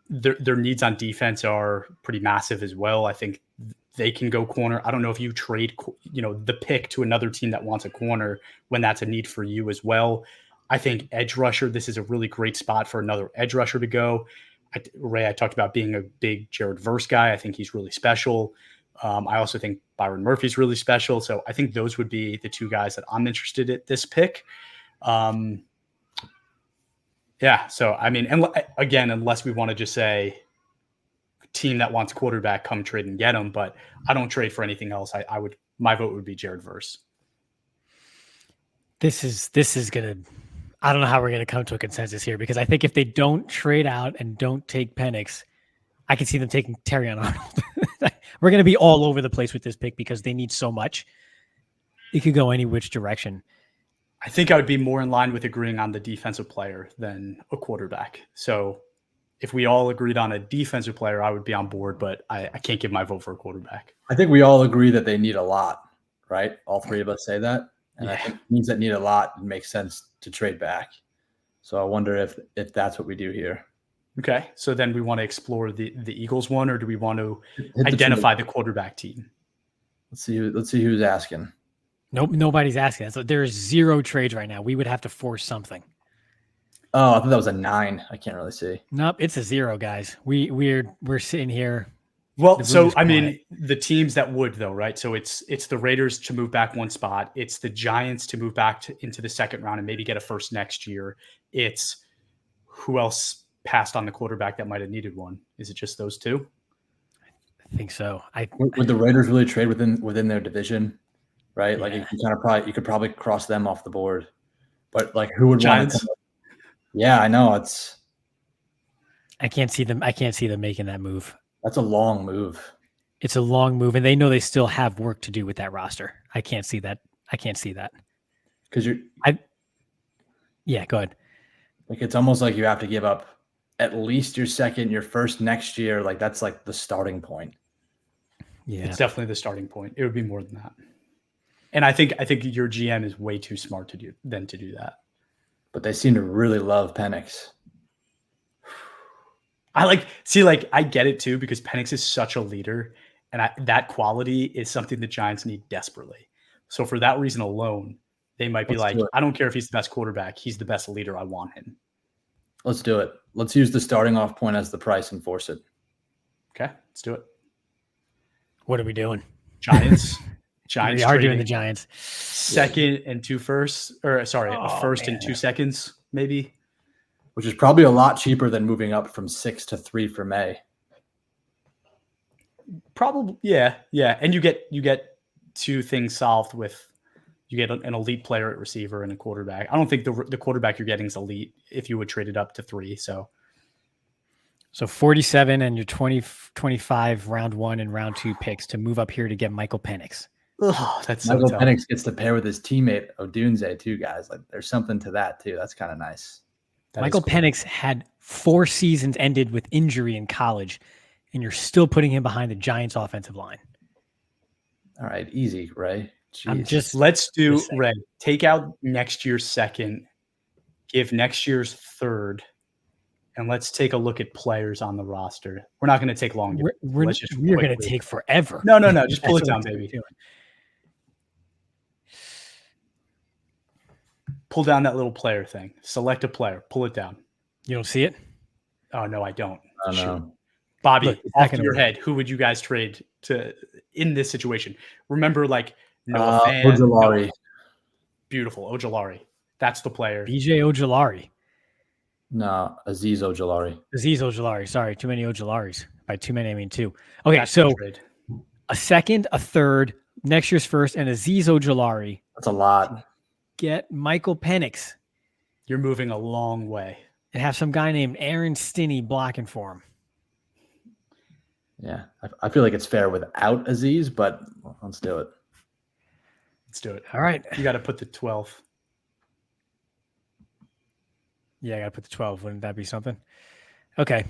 Their needs on defense are pretty massive as well. I think they can go corner. I don't know if you trade, the pick to another team that wants a corner when that's a need for you as well. I think edge rusher, this is a really great spot for another edge rusher to go. Ray, I talked about being a big Jared Verse guy. I think he's really special. I also think Byron Murphy's really special. So I think those would be the two guys that I'm interested at this pick. Yeah. So, I mean, and again, unless we want to just say team that wants quarterback, come trade and get him, but I don't trade for anything else. My vote would be Jared Verse. This is going to, I don't know how we're going to come to a consensus here, because I think if they don't trade out and don't take Penix, I can see them taking Terrion Arnold. We're going to be all over the place with this pick because they need so much. it could go any which direction. I think I would be more in line with agreeing on the defensive player than a quarterback. So if we all agreed on a defensive player, I would be on board, but I can't give my vote for a quarterback. I think we all agree that they need a lot, right? All three of us say that. And I think teams that need a lot, it makes sense to trade back. So I wonder if that's what we do here. Okay. So then we want to explore the Eagles one, or do we want to identify the quarterback team? Let's see who's asking. Nope, nobody's asking. So there's 0 trades right now. We would have to force something. Oh, I thought that was a 9. I can't really see. Nope, it's a 0, guys. We're sitting here. Well, so I mean, the teams that would though, right? So it's the Raiders to move back one spot. It's the Giants to move back into the second round and maybe get a first next year. It's who else passed on the quarterback that might have needed one? Is it just those two? I think so. Would the Raiders really trade within their division? Right? Yeah. Like you could probably cross them off the board. But like who would Giants? want to Yeah, I know. I can't see them making that move. That's a long move. It's a long move, and they know they still have work to do with that roster. I can't see that. Because yeah, go ahead. Like it's almost like you have to give up at least your first next year. Like that's like the starting point. Yeah, it's definitely the starting point. It would be more than that. And I think your GM is way too smart to do that. But they seem to really love Penix. I get it too, because Penix is such a leader, and that quality is something the Giants need desperately. So for that reason alone, they might be like, I don't care if he's the best quarterback. He's the best leader. I want him. Let's do it. Let's use the starting off point as the price and force it. Okay, let's do it. What are we doing? Giants. We are doing the Giants. Second and 2 firsts, or sorry, a first and 2 seconds, maybe. Which is probably a lot cheaper than moving up from 6 to 3 for May. Probably, yeah. And you get 2 things solved with, you get an elite player at receiver and a quarterback. I don't think the quarterback you're getting is elite if you would trade it up to 3. So 47 and your 25 round 1 and round 2 picks to move up here to get Michael Penix. Oh, that's Michael so tough. Penix gets to pair with his teammate Odunze too, guys. Like there's something to that too. That's kind of nice. Michael Penix had 4 seasons ended with injury in college, and you're still putting him behind the Giants' offensive line. All right, easy, Ray. Jeez. Let's do Ray. Take out next year's second, give next year's third, and let's take a look at players on the roster. We're not going to take long. We're going to take forever. No. Just pull it down, baby. Pull down that little player thing. Select a player. Pull it down. You don't see it? Oh, no, I don't. Oh, no. Bobby, look, off your head, who would you guys trade to in this situation? Remember, like, Noah Fan. Ojulari. Beautiful. Ojulari. That's the player. BJ Ojulari. No, Azeez Ojulari. Sorry, too many Ojularis. By too many, I mean 2. Okay, that's so a second, a third, next year's first, and Azeez Ojulari. That's a lot. Get Michael Penix. You're moving a long way. And have some guy named Aaron Stinney blocking for him. Yeah, I feel like it's fair without Azeez, but let's do it. Let's do it. All right. You got to put the 12. Yeah, I got to put the 12. Wouldn't that be something? Okay.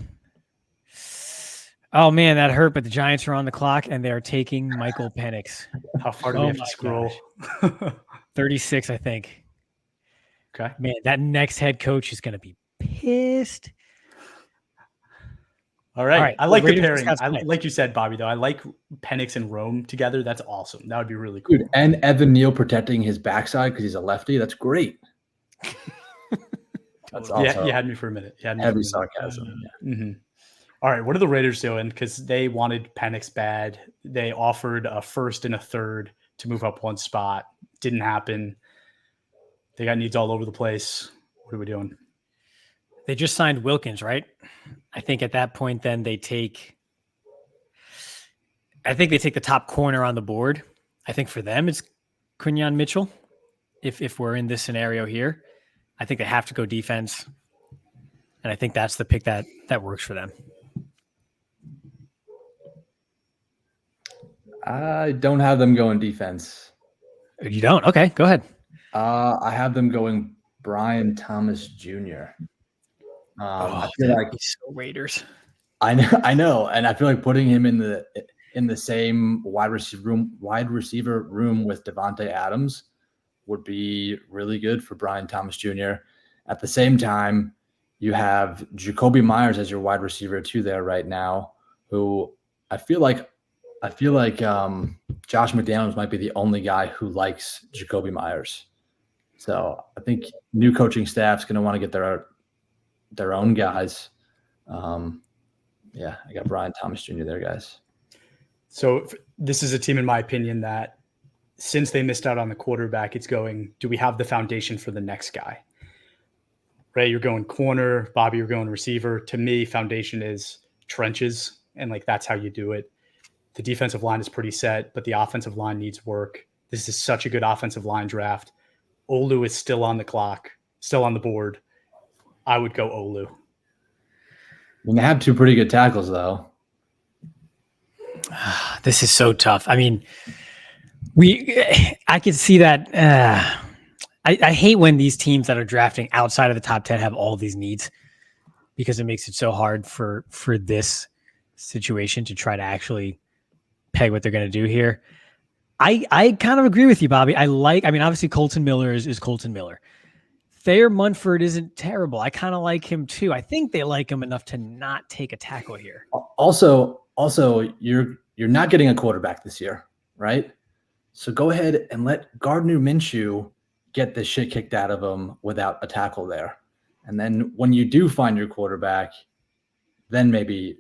Oh, man, that hurt, but the Giants are on the clock, and they are taking Michael Penix. How far do we have to scroll? 36, I think. Okay. Man, that next head coach is going to be pissed. All right. I like the pairing. Like you said, Bobby, though. I like Penix and Rome together. That's awesome. That would be really cool. Dude, and Evan Neal protecting his backside because he's a lefty. That's great. That's awesome. Yeah, you had me for a minute. Heavy sarcasm. Yeah. Mm-hmm. All right. What are the Raiders doing? Because they wanted Penix bad. They offered a first and a third to move up one spot. Didn't happen. They got needs all over the place. What are we doing? They just signed Wilkins, right? I think at that point, then they take the top corner on the board. I think for them, it's Quinyon Mitchell. If we're in this scenario here, I think they have to go defense. And I think that's the pick that works for them. I don't have them going defense. You don't? Okay, go ahead. I have them going Brian Thomas Jr. I feel like he's so Raiders. I know, and I feel like putting him in the same wide receiver room with Devontae Adams would be really good for Brian Thomas Jr. At the same time, you have Jacoby Myers as your wide receiver too there right now, who I feel like Josh McDaniels might be the only guy who likes Jacoby Myers. So I think new coaching staff's going to want to get their own guys. Yeah, I got Brian Thomas Jr. there, guys. So this is a team, in my opinion, that since they missed out on the quarterback, it's going, do we have the foundation for the next guy? Right? You're going corner, Bobby, you're going receiver. To me, foundation is trenches, and like that's how you do it. The defensive line is pretty set, but the offensive line needs work. This is such a good offensive line draft. Olu is still on the clock, still on the board. I would go Olu. I mean, they have two pretty good tackles, though. This is so tough. I mean, I could see that. I hate when these teams that are drafting outside of the top 10 have all these needs, because it makes it so hard for this situation to try to actually peg what they're going to do here. I kind of agree with you, Bobby. Obviously Colton Miller is Colton Miller. Thayer Munford isn't terrible. I kind of like him too. I think they like him enough to not take a tackle here. Also, you're not getting a quarterback this year, right? So go ahead and let Gardner Minshew get the shit kicked out of him without a tackle there. And then when you do find your quarterback, then maybe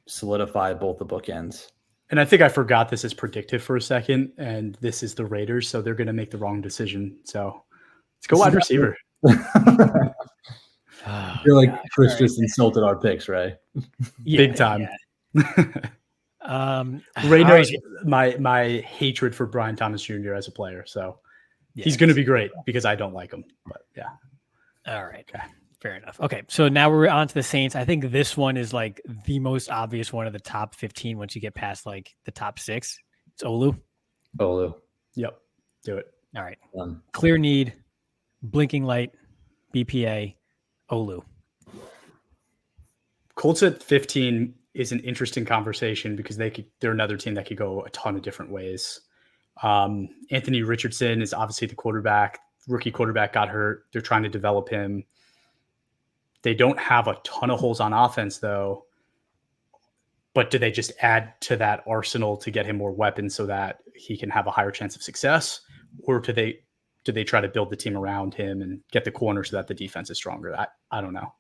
solidify both the bookends. And I think I forgot this is predictive for a second, and this is the Raiders, so they're going to make the wrong decision. So let's go wide receiver. I feel like Chris just insulted our picks, right? Yeah, big time. Yeah. Ray knows my hatred for Brian Thomas Jr. as a player, so he's going to be great because I don't like him. But yeah. All right. Okay. Fair enough. Okay. So now we're on to the Saints. I think this one is like the most obvious one of the top 15 once you get past like the top 6. It's Olu. Yep. Do it. All right. Clear need, blinking light, BPA, Olu. Colts at 15 is an interesting conversation because they're another team that could go a ton of different ways. Anthony Richardson is obviously the quarterback. Rookie quarterback got hurt. They're trying to develop him. They don't have a ton of holes on offense, though. But do they just add to that arsenal to get him more weapons so that he can have a higher chance of success? Or do they try to build the team around him and get the corner so that the defense is stronger? I don't know.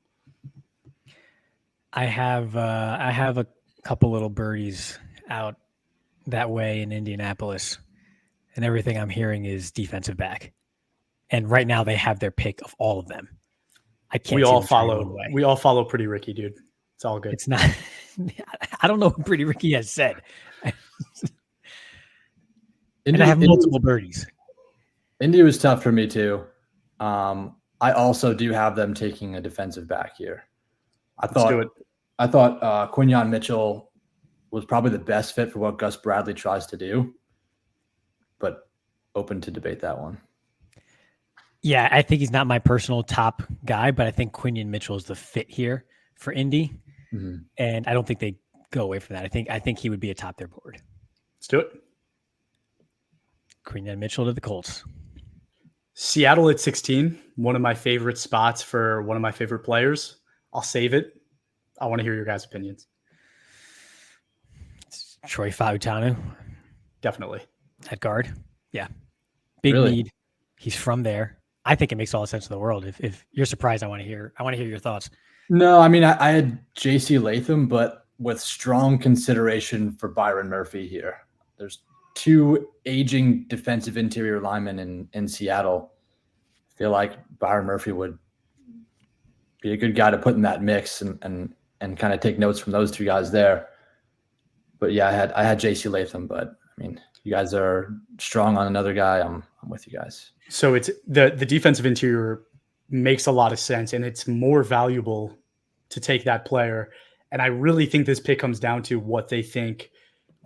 I have a couple little birdies out that way in Indianapolis, and everything I'm hearing is defensive back. And right now they have their pick of all of them. I can't. We all follow Pretty Ricky, dude. It's all good. It's not. I don't know what Pretty Ricky has said. And I have multiple birdies. Indy was tough for me too. I also do have them taking a defensive back here. I thought Quinyon Mitchell was probably the best fit for what Gus Bradley tries to do, but open to debate that one. Yeah, I think he's not my personal top guy, but I think Quinyon Mitchell is the fit here for Indy. Mm-hmm. And I don't think they go away from that. I think he would be atop their board. Let's do it. Quinyon Mitchell to the Colts. Seattle at 16, one of my favorite spots for one of my favorite players. I'll save it. I want to hear your guys' opinions. It's Troy Fautanu. Definitely. At guard. Yeah. Big need. He's from there. I think it makes all the sense in the world. If you're surprised, I want to hear your thoughts. No, I mean, I had J.C. Latham, but with strong consideration for Byron Murphy here. There's 2 aging defensive interior linemen in Seattle. I feel like Byron Murphy would be a good guy to put in that mix and kind of take notes from those 2 guys there. But yeah, I had J.C. Latham, but I mean, you guys are strong on another guy. I'm with you guys. So it's the defensive interior makes a lot of sense, and it's more valuable to take that player. And I really think this pick comes down to what they think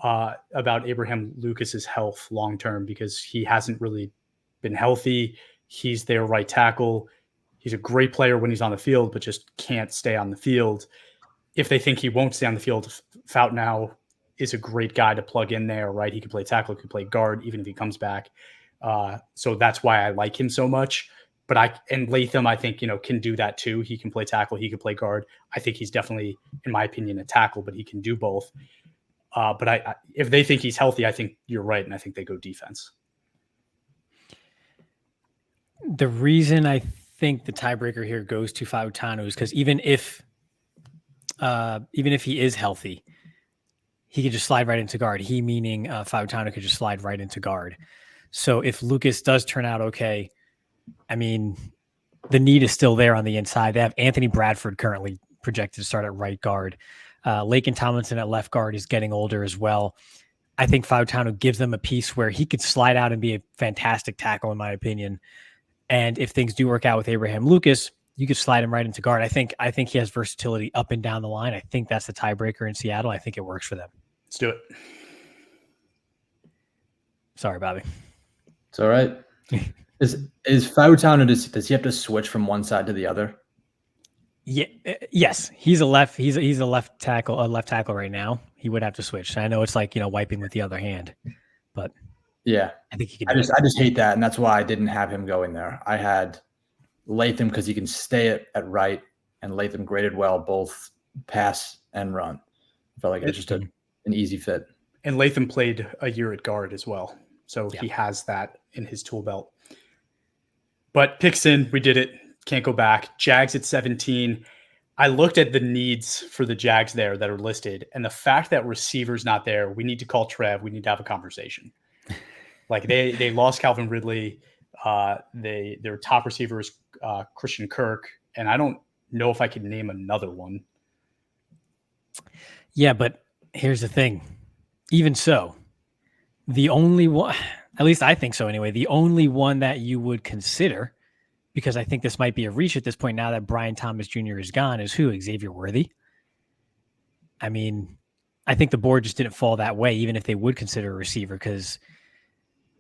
about Abraham Lucas's health long term because he hasn't really been healthy. He's their right tackle. He's a great player when he's on the field, but just can't stay on the field. If they think he won't stay on the field, Fout now is a great guy to plug in there, right? He can play tackle, he can play guard, even if he comes back. So that's why I like him so much. But Latham, I think, can do that too. He can play tackle, he can play guard. I think he's definitely, in my opinion, a tackle, but he can do both. But if they think he's healthy, I think you're right, and I think they go defense. The reason I think the tiebreaker here goes to Fautano is because even if he is healthy, he could just slide right into guard. He meaning Fautano could just slide right into guard. So if Lucas does turn out okay, I mean, the need is still there on the inside. They have Anthony Bradford currently projected to start at right guard. Laken Tomlinson at left guard is getting older as well. I think Fautano gives them a piece where he could slide out and be a fantastic tackle, in my opinion. And if things do work out with Abraham Lucas, you could slide him right into guard. I think he has versatility up and down the line. I think that's the tiebreaker in Seattle. I think it works for them. Let's do it. Sorry, Bobby. It's all right. Is Fautano, does he have to switch from one side to the other? Yeah. Yes. He's a left tackle right now. He would have to switch. I know it's like, wiping with the other hand, but yeah, I think he can. I just hate that. And that's why I didn't have him going there. I had Latham because he can stay at right, and Latham graded well, both pass and run. I felt like it's just an easy fit. And Latham played a year at guard as well. So he has that in his tool belt. But picks in, we did it. Can't go back. Jags at 17. I looked at the needs for the Jags there that are listed, and the fact that receiver's not there, we need to call Trev. We need to have a conversation. Like they lost Calvin Ridley. Their top receiver is Christian Kirk, and I don't know if I could name another one. Yeah, but here's the thing. Even so, the only one, at least I think so anyway, the only one that you would consider, because I think this might be a reach at this point now that Brian Thomas Jr. is gone, is who? Xavier Worthy. I mean, I think the board just didn't fall that way, even if they would consider a receiver, because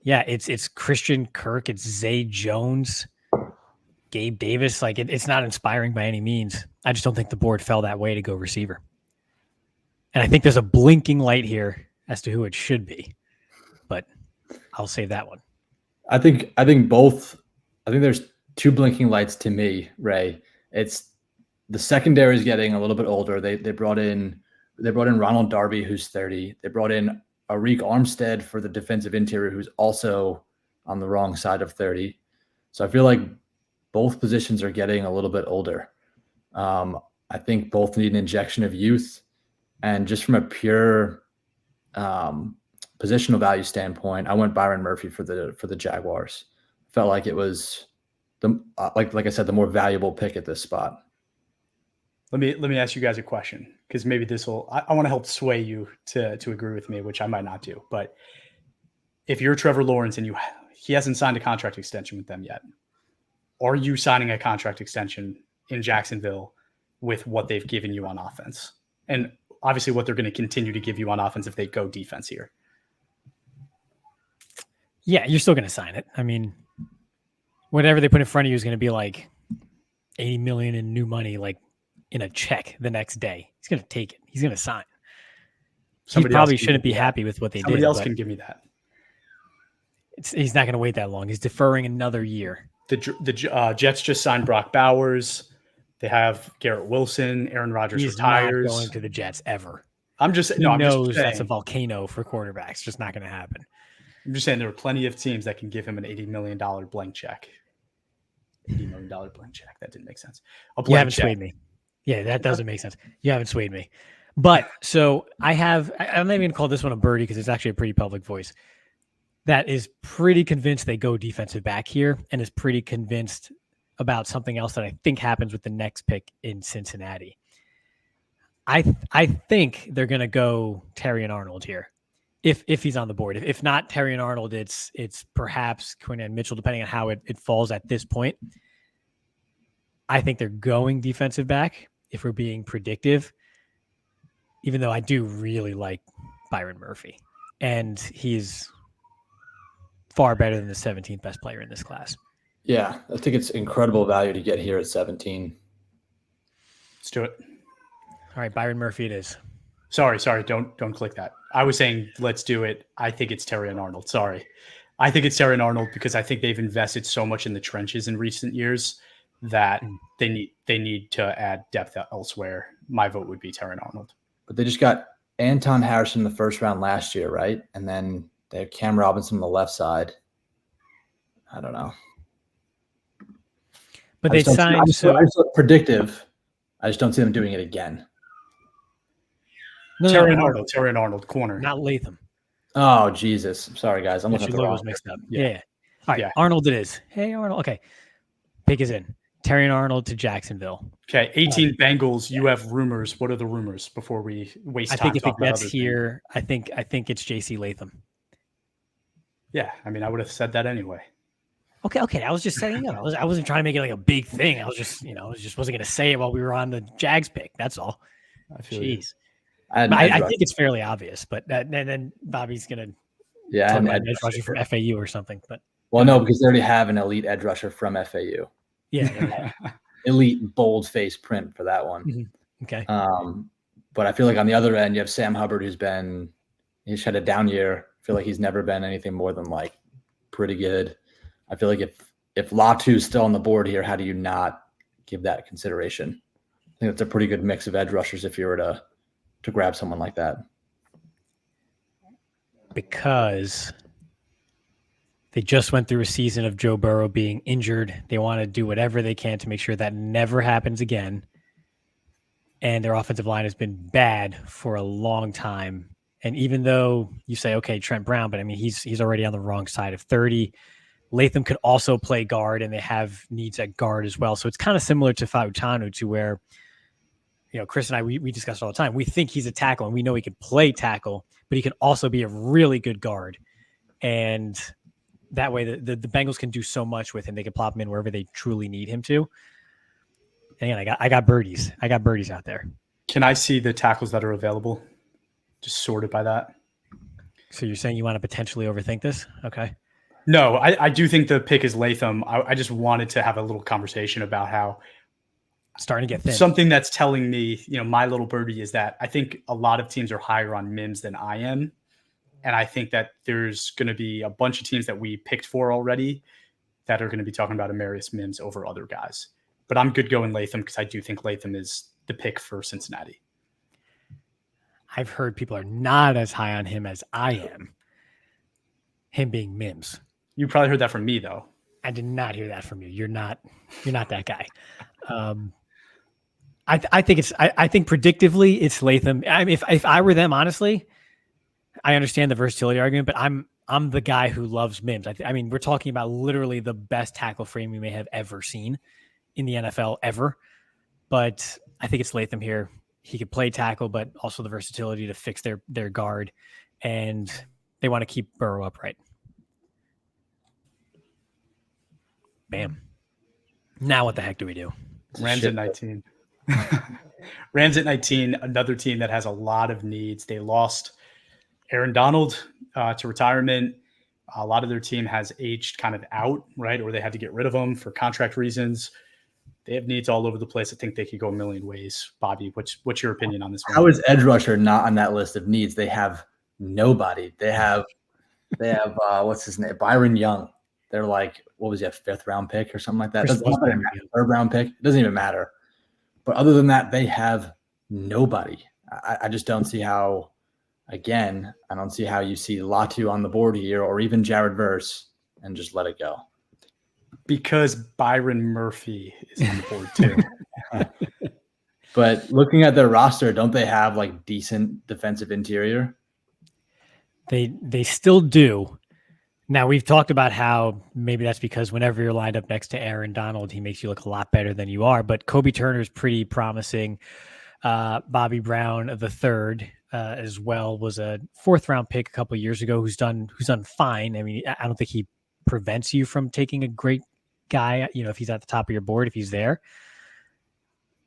it's Christian Kirk, it's Zay Jones, Gabe Davis. Like it's not inspiring by any means. I just don't think the board fell that way to go receiver. And I think there's a blinking light here as to who it should be, but I'll save that one. I think there's two blinking lights to me, Ray. It's the secondary is getting a little bit older. They brought in Ronald Darby, who's 30. They brought in Arik Armstead for the defensive interior, who's also on the wrong side of 30. So I feel like both positions are getting a little bit older. I think both need an injection of youth, and just from a pure positional value standpoint, I went Byron Murphy for the Jaguars. Felt like it was the like I said, the more valuable pick at this spot. Let me ask you guys a question, because maybe this will. I want to help sway you to agree with me, which I might not do. But if you're Trevor Lawrence and he hasn't signed a contract extension with them yet, are you signing a contract extension in Jacksonville with what they've given you on offense, and obviously what they're going to continue to give you on offense if they go defense here? Yeah, you're still going to sign it. I mean, whatever they put in front of you is going to be like $80 million in new money, like in a check the next day. He's going to take it. He's going to sign. He probably shouldn't be happy with what they did. Somebody else can give me that. He's not going to wait that long. He's deferring another year. The Jets just signed Brock Bowers. They have Garrett Wilson. Aaron Rodgers retires. He's not going to the Jets ever. I'm just saying that's a volcano for quarterbacks. Just not going to happen. I'm just saying there are plenty of teams that can give him an $80 million blank check. $80 million blank check. That didn't make sense. You haven't swayed me. Yeah, that doesn't make sense. You haven't swayed me. But so I'm not even going to call this one a birdie because it's actually a pretty public voice that is pretty convinced they go defensive back here and is pretty convinced about something else that I think happens with the next pick in Cincinnati. I think they're going to go Terry and Arnold here. If he's on the board. If not Terry and Arnold, it's perhaps Quinn Mitchell, depending on how it falls at this point. I think they're going defensive back if we're being predictive, even though I do really like Byron Murphy, and he's far better than the 17th best player in this class. Yeah, I think it's incredible value to get here at 17. Let's do it. All right, Byron Murphy it is. Sorry, don't click that. I was saying let's do it. I think it's Terrion Arnold. Sorry. I think it's Terrion Arnold because I think they've invested so much in the trenches in recent years that they need to add depth elsewhere. My vote would be Terrion Arnold. But they just got Anton Harrison in the first round last year, right? And then they have Cam Robinson on the left side. I don't know. But they signed I just look predictive. I just don't see them doing it again. Terrion Arnold, corner. Not Latham. Oh, Jesus. I'm sorry, guys. I'm looking at the logos wrong mixed up. Yeah. Yeah. All right, Arnold it is. Hey, Arnold. Okay. Pick is in. Terrion Arnold to Jacksonville. Okay, 18 Bengals. You have rumors. What are the rumors before we waste time? I think if it gets here, I think it's J.C. Latham. Yeah, I mean, I would have said that anyway. Okay. I was just saying it. I wasn't trying to make it like a big thing. I was just wasn't going to say it while we were on the Jags pick. That's all. Jeez. I think it's fairly obvious, but then Bobby's going to talk about an edge rusher from FAU or something. But no, because they already have an elite edge rusher from FAU. Yeah. Elite bold face print for that one. Mm-hmm. Okay. But I feel like on the other end, you have Sam Hubbard, he's had a down year. I feel like he's never been anything more than like pretty good. I feel like if Latu is still on the board here, how do you not give that consideration? I think it's a pretty good mix of edge rushers if you were to grab someone like that. Because they just went through a season of Joe Burrow being injured. They want to do whatever they can to make sure that never happens again. And their offensive line has been bad for a long time. And even though you say, okay, Trent Brown, but I mean, he's already on the wrong side of 30. Latham could also play guard, and they have needs at guard as well. So it's kind of similar to Fautanu, to where, Chris and I, we discuss all the time. We think he's a tackle, and we know he can play tackle, but he can also be a really good guard. And that way the Bengals can do so much with him. They can plop him in wherever they truly need him to. And again, I got birdies. I got birdies out there. Can I see the tackles that are available? Just sorted by that. So you're saying you want to potentially overthink this? Okay. No, I do think the pick is Latham. I just wanted to have a little conversation about how starting to get thin. Something that's telling me, my little birdie is that I think a lot of teams are higher on Mims than I am. And I think that there's going to be a bunch of teams that we picked for already that are going to be talking about Amarius Mims over other guys. But I'm good going Latham because I do think Latham is the pick for Cincinnati. I've heard people are not as high on him as I am. Him being Mims. You probably heard that from me, though. I did not hear that from you. You're not that guy. I think predictively it's Latham. I mean, if I were them, honestly, I understand the versatility argument, but I'm the guy who loves Mims. I mean, we're talking about literally the best tackle frame we may have ever seen in the NFL ever. But I think it's Latham here. He could play tackle, but also the versatility to fix their guard, and they want to keep Burrow upright. Bam. Now what the heck do we do? Rams at 19. Rams at 19, another team that has a lot of needs. They lost Aaron Donald to retirement. A lot of their team has aged kind of out, right? Or they had to get rid of him for contract reasons. They have needs all over the place. I think they could go a million ways. Bobby, what's your opinion on this one? How is edge rusher not on that list of needs? They have nobody. They have what's his name? Byron Young. They're like, what was he, a 5th round pick or something like that? Doesn't matter. 3rd round pick. It doesn't even matter. But other than that, they have nobody. I just don't see how. Again, I don't see how you see Latu on the board here, or even Jared Verse, and just let it go. Because Byron Murphy is on the board too. But looking at their roster, don't they have like decent defensive interior? They still do. Now, we've talked about how maybe that's because whenever you're lined up next to Aaron Donald, he makes you look a lot better than you are. But Kobe Turner's pretty promising. Bobby Brown III as well was a 4th round pick a couple of years ago who's done fine. I mean, I don't think he prevents you from taking a great guy, if he's at the top of your board, if he's there.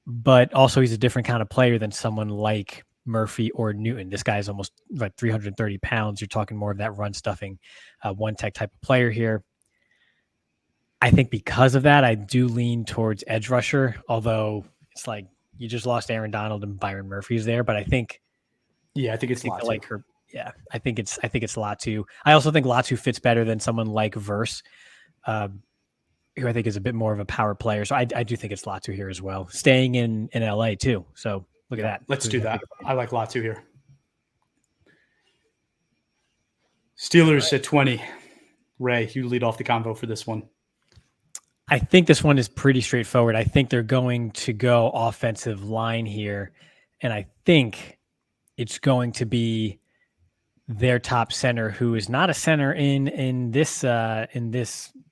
But also he's a different kind of player than someone like Murphy or Newton. This guy's almost like 330 pounds. You're talking more of that run stuffing, one tech type of player here. I think because of that, I do lean towards edge rusher, although it's like you just lost Aaron Donald and Byron Murphy's there. But I think, yeah, I think it's Latu. Like her. Yeah, I think it's Latu. I also think Latu fits better than someone like Verse, who I think is a bit more of a power player. So I do think it's Latu here as well, staying in LA too. So look at that. Let's do that. I like Latu here. Steelers at 20. Ray, you lead off the convo for this one. I think this one is pretty straightforward. I think they're going to go offensive line here, and I think it's going to be their top center, who is not a center in this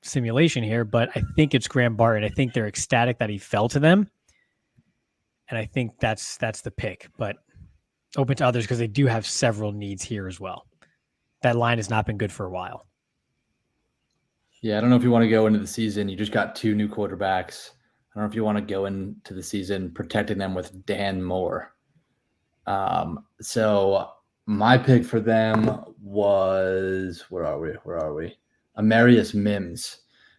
simulation here, but I think it's Graham Barton. I think they're ecstatic that he fell to them, and I think that's the pick. But open to others because they do have several needs here as well. That line has not been good for a while. Yeah, I don't know if you want to go into the season. You just got 2 new quarterbacks. I don't know if you want to go into the season protecting them with Dan Moore. So my pick for them was, where are we? Amarius Mims.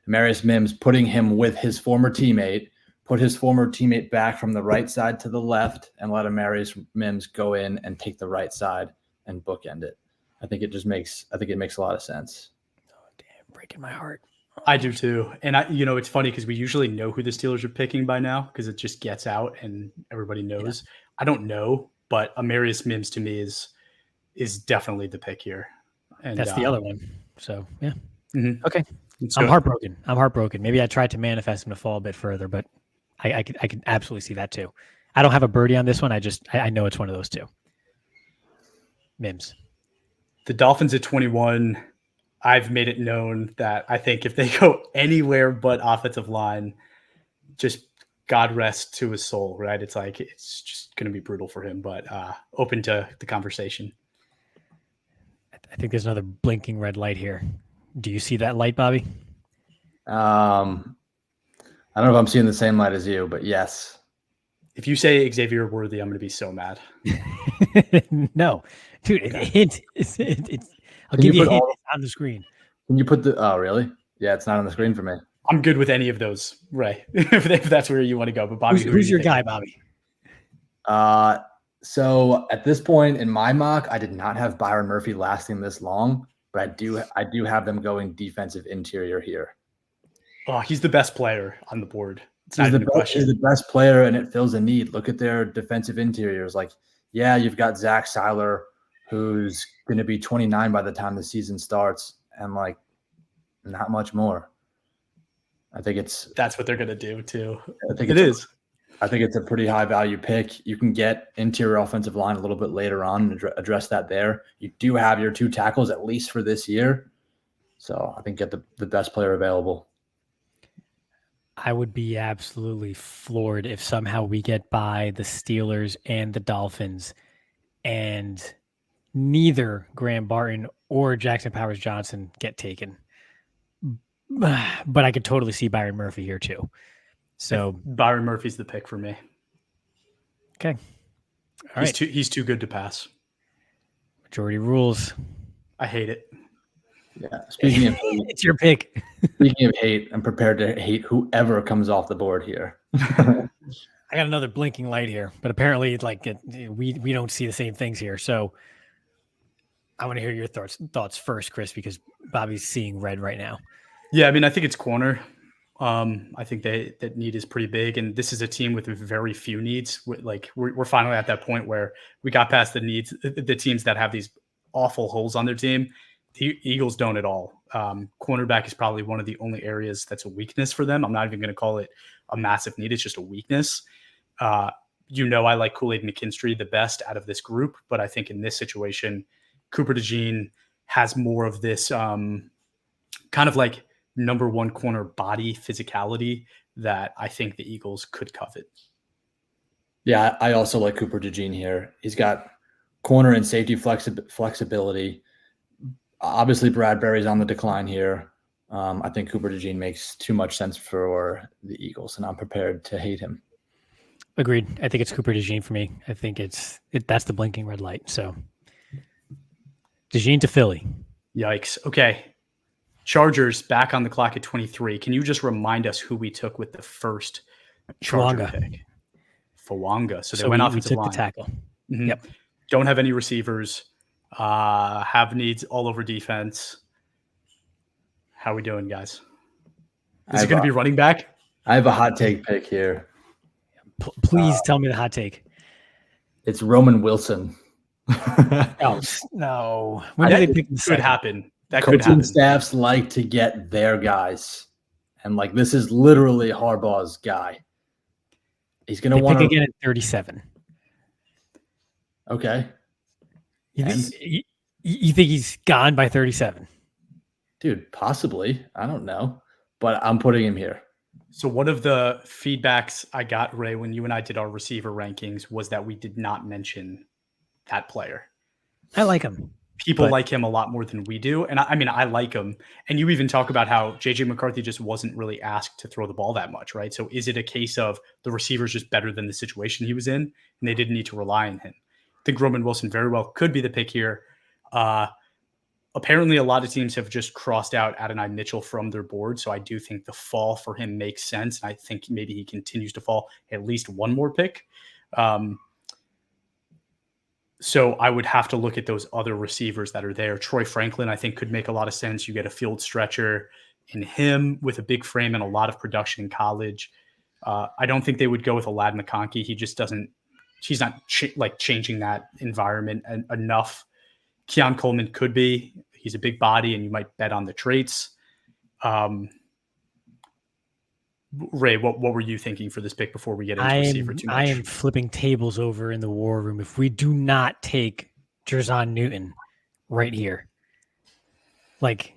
Amarius Mims, putting him with his former teammate, put his former teammate back from the right side to the left and let Amarius Mims go in and take the right side and bookend it. I think it makes a lot of sense. Breaking my heart. I do too. And it's funny because we usually know who the Steelers are picking by now because it just gets out and everybody knows. Yeah. I don't know, but Amarius Mims to me is definitely the pick here. And that's the other one. So yeah. Mm-hmm. Okay. I'm heartbroken. Maybe I tried to manifest him to fall a bit further, but I can absolutely see that too. I don't have a birdie on this one. I know it's one of those two. Mims. The Dolphins at 21. I've made it known that I think if they go anywhere but offensive line, just God rest to his soul, right? It's like it's just going to be brutal for him, but open to the conversation. I think there's another blinking red light here. Do you see that light, Bobby? I don't know if I'm seeing the same light as you, but yes. If you say Xavier Worthy, I'm going to be so mad. No, dude, hint. I'll give you a hint on the screen. Can you put oh, really? Yeah, it's not on the screen for me. I'm good with any of those, Ray, if that's where you want to go. But Bobby, who's your guy, Bobby? So at this point in my mock, I did not have Byron Murphy lasting this long, but I do have them going defensive interior here. Oh, he's the best player on the board. He's the best player, and it fills a need. Look at their defensive interiors. Like, yeah, you've got Zach Seiler, who's going to be 29 by the time the season starts, and like not much more. I think that's what they're going to do too. I think it's a pretty high value pick. You can get interior offensive line a little bit later on and address that there. You do have your 2 tackles at least for this year. So I think get the best player available. I would be absolutely floored if somehow we get by the Steelers and the Dolphins and neither Graham Barton or Jackson Powers Johnson get taken. But I could totally see Byron Murphy here too. So Byron Murphy's the pick for me. Okay. All right. He's too good to pass. Majority rules. I hate it. Yeah. Speaking of hate, it's your pick. Speaking of hate, I'm prepared to hate whoever comes off the board here. I got another blinking light here, but apparently we don't see the same things here. So I want to hear your thoughts first, Chris, because Bobby's seeing red right now. Yeah, I mean, I think it's corner. I think that need is pretty big, and this is a team with very few needs. Like we're finally at that point where we got past the needs, the teams that have these awful holes on their team. The Eagles don't at all. Cornerback is probably one of the only areas that's a weakness for them. I'm not even going to call it a massive need. It's just a weakness. I like Kool-Aid McKinstry the best out of this group, but I think in this situation, Cooper DeJean has more of this kind of like number one corner body physicality that I think the Eagles could covet. Yeah, I also like Cooper DeJean here. He's got corner and safety flexibility. Obviously, Bradbury's on the decline here. I think Cooper DeJean makes too much sense for the Eagles, and I'm prepared to hate him. Agreed. I think it's Cooper DeJean for me. I think that's the blinking red light. So DeJean to Philly. Yikes. Okay. Chargers back on the clock at 23. Can you just remind us who we took with the first Charger Chwanga. pick? Fawanga. So they So went we offensive took line. the tackle. Mhm. Yep. Don't have any receivers. Have needs all over defense. How are we doing, guys? Is it going to be running back? I have a hot take pick here. Please tell me the hot take. It's Roman Wilson. Oh no! When did they pick the could second? happen. That could Coaching happen. staffs like to get their guys, and like this is literally Harbaugh's guy. He's going to want pick again at 37. Okay. You think he's gone by 37? Dude, possibly. I don't know, but I'm putting him here. So one of the feedbacks I got, Ray, when you and I did our receiver rankings was that we did not mention that player. I like him. People like him a lot more than we do. And I mean, I like him. And you even talk about how JJ McCarthy just wasn't really asked to throw the ball that much, right? So is it a case of the receiver's just better than the situation he was in and they didn't need to rely on him? I think Roman Wilson very well could be the pick here. Apparently, a lot of teams have just crossed out Adonai Mitchell from their board. So I do think the fall for him makes sense. And I think maybe he continues to fall at least one more pick. So I would have to look at those other receivers that are there. Troy Franklin, I think, could make a lot of sense. You get a field stretcher in him with a big frame and a lot of production in college. I don't think they would go with Alad McConkey. He just doesn't – he's not changing that environment enough. Keon Coleman could be. He's a big body, and you might bet on the traits. Ray, what were you thinking for this pick before we get into receiver too much? I am flipping tables over in the war room if we do not take Jerzon Newton right here. Like,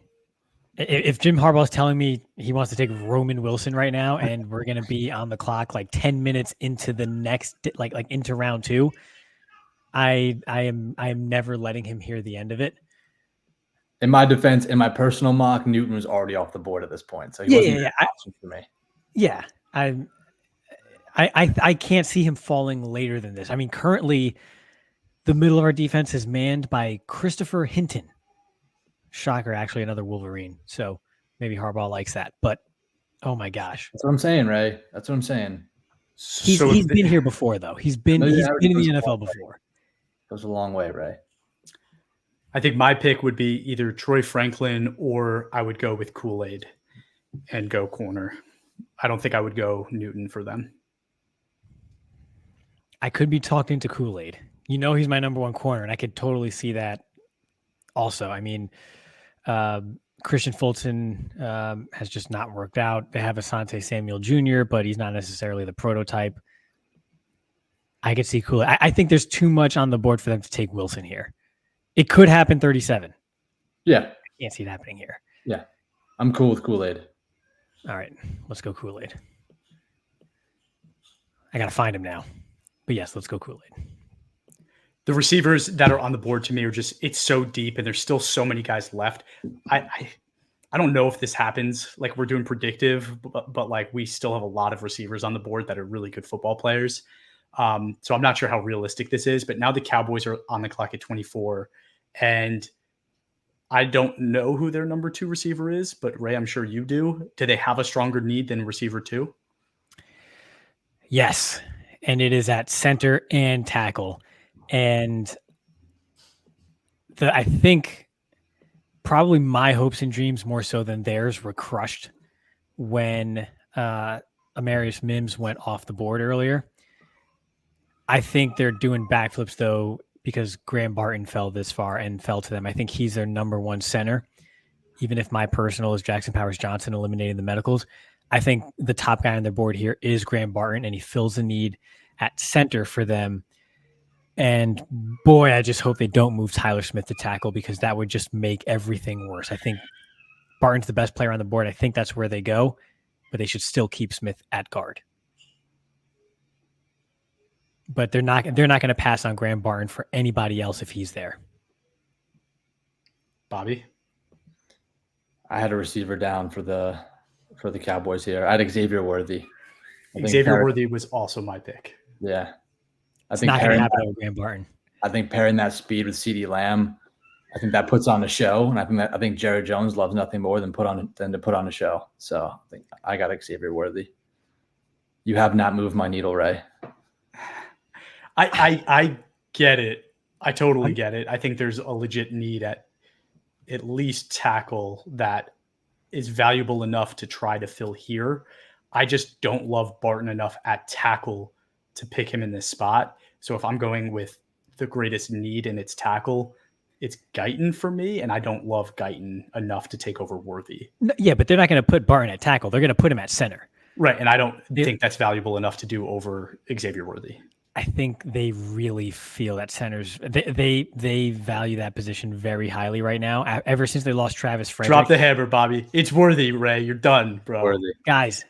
if Jim Harbaugh is telling me he wants to take Roman Wilson right now, and we're going to be on the clock like 10 minutes into the next, like into round 2, I am never letting him hear the end of it. In my defense, in my personal mock, Newton was already off the board at this point, so he wasn't an option for me. Yeah, I can't see him falling later than this. I mean, currently, the middle of our defense is manned by Christopher Hinton. Shocker, actually, another Wolverine. So maybe Harbaugh likes that. But oh my gosh, that's what I'm saying, Ray. That's what I'm saying. He's been here before, though. He's been in the NFL before. Goes a long way, Ray. I think my pick would be either Troy Franklin or I would go with Kool-Aid and go corner. I don't think I would go Newton for them. I could be talking to Kool-Aid. You know he's my number one corner, and I could totally see that also. I mean, Christian Fulton has just not worked out. They have Asante Samuel Jr., but he's not necessarily the prototype. I could see Kool-Aid. I think there's too much on the board for them to take Wilson here. It could happen 37. Yeah. I can't see it happening here. Yeah. I'm cool with Kool-Aid. All right. Let's go Kool-Aid. I got to find him now. But yes, let's go Kool-Aid. The receivers that are on the board to me are just, it's so deep and there's still so many guys left. I don't know if this happens. Like we're doing predictive, but like we still have a lot of receivers on the board that are really good football players. So I'm not sure how realistic this is, but now the Cowboys are on the clock at 24 and I don't know who their number 2 receiver is, but Ray, I'm sure you do. Do they have a stronger need than receiver 2? Yes. And it is at center and tackle. And I think probably my hopes and dreams more so than theirs were crushed when Amarius Mims went off the board earlier. I think they're doing backflips, though, because Graham Barton fell this far and fell to them. I think he's their number 1 center, even if my personal is Jackson Powers-Johnson eliminating the medicals. I think the top guy on their board here is Graham Barton, and he fills the need at center for them. And, boy, I just hope they don't move Tyler Smith to tackle because that would just make everything worse. I think Barton's the best player on the board. I think that's where they go, but they should still keep Smith at guard. But they're not going to pass on Graham Barton for anybody else if he's there. Bobby? I had a receiver down for the Cowboys here. I had Xavier Worthy. Xavier Worthy was also my pick. Yeah. It's not going to happen over Graham Barton. I think pairing that speed with CeeDee Lamb, I think that puts on a show, and I think Jerry Jones loves nothing more than to put on a show. So I think I got Xavier Worthy. You have not moved my needle, Ray. I get it. I totally get it. I think there's a legit need at least tackle that is valuable enough to try to fill here. I just don't love Barton enough at tackle to pick him in this spot. So if I'm going with the greatest need and it's tackle, it's Guyton for me, and I don't love Guyton enough to take over Worthy. No, yeah, but they're not going to put Barton at tackle. They're going to put him at center. Right, and I don't think that's valuable enough to do over Xavier Worthy. I think they really feel that centers they value that position very highly right now. Ever since they lost Travis Frederick. Drop the hammer, Bobby. It's Worthy, Ray. You're done, bro. Worthy. Guys,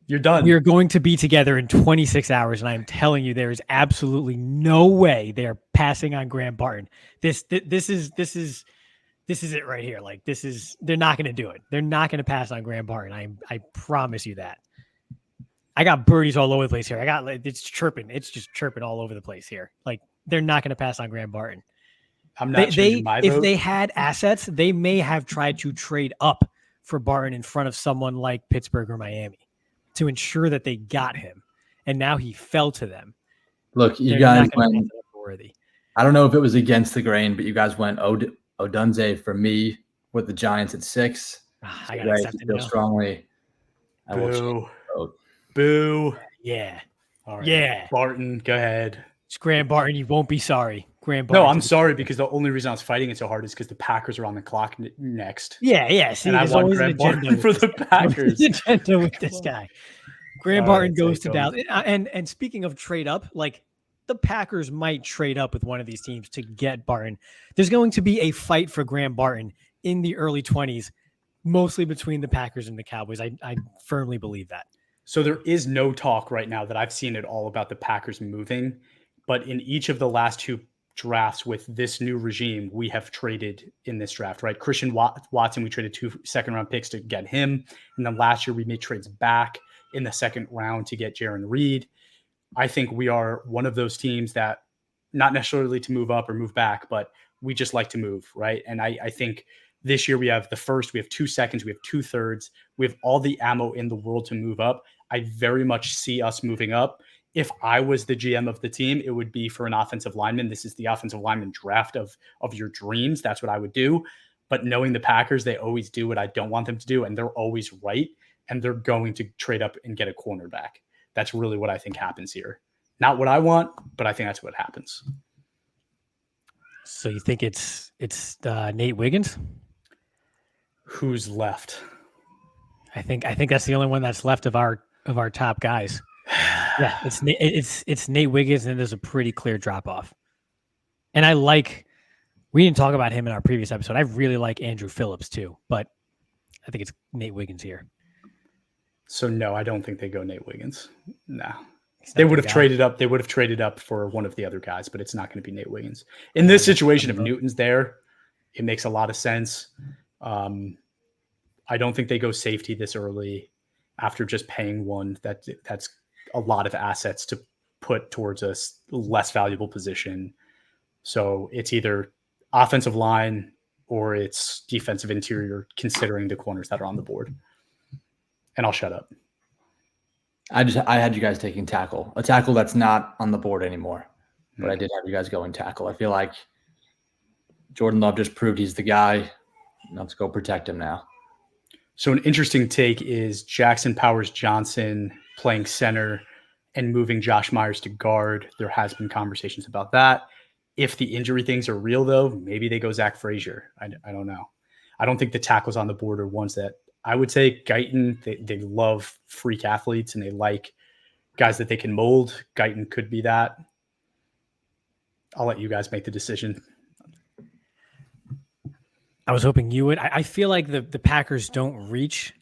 you're done. We are going to be together in 26 hours, and I'm telling you, there is absolutely no way they are passing on Graham Barton. This is it right here. Like they're not going to do it. They're not going to pass on Graham Barton. I promise you that. I got birdies all over the place here. It's chirping. It's just chirping all over the place here. Like they're not going to pass on Graham Barton. I'm not changing my vote. If they had assets, they may have tried to trade up for Barton in front of someone like Pittsburgh or Miami to ensure that they got him. And now he fell to them. Look, you guys went worthy. I don't know if it was against the grain, but you guys went Odunze for me with the Giants at 6. I gotta accept it now. Strongly. Boo. Boo. Yeah. All right. Yeah. Barton, go ahead. It's Graham Barton. You won't be sorry. Graham Barton. No, I'm sorry because the only reason I was fighting it so hard is because the Packers are on the clock next. Yeah. See, and I want Graham Barton for the Packers. Agenda with this guy. Graham Barton goes to Dallas. And speaking of trade up, like the Packers might trade up with one of these teams to get Barton. There's going to be a fight for Graham Barton in the early 20s, mostly between the Packers and the Cowboys. I firmly believe that. So there is no talk right now that I've seen at all about the Packers moving, but in each of the last 2 drafts with this new regime, we have traded in this draft, right? Christian Watson, we traded 2 second-round picks to get him, and then last year we made trades back in the second round to get Jaron Reed. I think we are one of those teams that, not necessarily to move up or move back, but we just like to move, right? And I think this year we have the first, we have 2 seconds, we have 2 thirds, we have all the ammo in the world to move up. I very much see us moving up. If I was the GM of the team, it would be for an offensive lineman. This is the offensive lineman draft of your dreams. That's what I would do. But knowing the Packers, they always do what I don't want them to do, and they're always right, and they're going to trade up and get a cornerback. That's really what I think happens here. Not what I want, but I think that's what happens. So you think it's Nate Wiggins? Who's left? I think that's the only one that's left of our top guys. Yeah, it's Nate Wiggins, and there's a pretty clear drop off. And we didn't talk about him in our previous episode. I really like Andrew Phillips too, but I think it's Nate Wiggins here. So no, I don't think they go Nate Wiggins. No. They would have traded up. They would have traded up for one of the other guys, but it's not going to be Nate Wiggins. In this situation, if Newton's there, it makes a lot of sense. I don't think they go safety this early after just paying one. That's a lot of assets to put towards a less valuable position. So it's either offensive line or it's defensive interior, considering the corners that are on the board. And I'll shut up. I had you guys taking tackle, a tackle that's not on the board anymore, but I did have you guys going tackle. I feel like Jordan Love just proved he's the guy. Let's go protect him now. So an interesting take is Jackson Powers Johnson playing center and moving Josh Myers to guard. There has been conversations about that. If the injury things are real, though, maybe they go Zach Frazier. I don't know. I don't think the tackles on the board are ones that I would say Guyton. They love freak athletes and they like guys that they can mold. Guyton could be that. I'll let you guys make the decision. I was hoping you would. I feel like the Packers don't reach,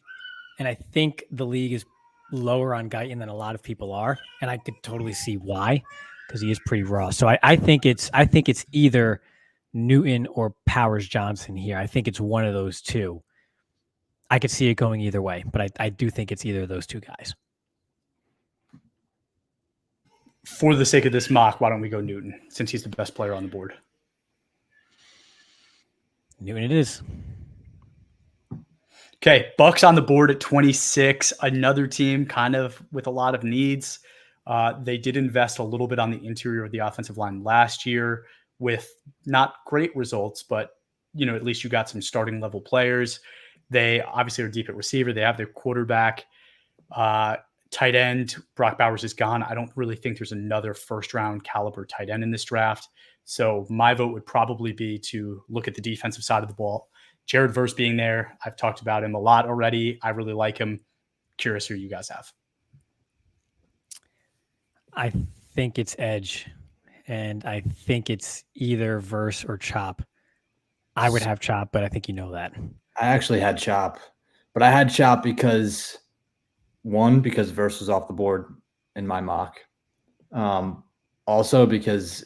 and I think the league is lower on Guyton than a lot of people are, and I could totally see why, because he is pretty raw. So I think it's either Newton or Powers Johnson here. I think it's one of those two. I could see it going either way, but I do think it's either of those two guys. For the sake of this mock, why don't we go Newton since he's the best player on the board? Newton it is. Okay, Bucks on the board at 26. Another team kind of with a lot of needs. They did invest a little bit on the interior of the offensive line last year with not great results, but at least you got some starting level players. They obviously are deep at receiver. They have their quarterback. Tight end, Brock Bowers is gone. I don't really think there's another first-round caliber tight end in this draft. So my vote would probably be to look at the defensive side of the ball. Jared Verse being there, I've talked about him a lot already. I really like him. Curious who you guys have. I think it's edge, and I think it's either Verse or Chop. I would have Chop, but I think you know that. I actually had Chop, but I had Chop because Verse was off the board in my mock. Also because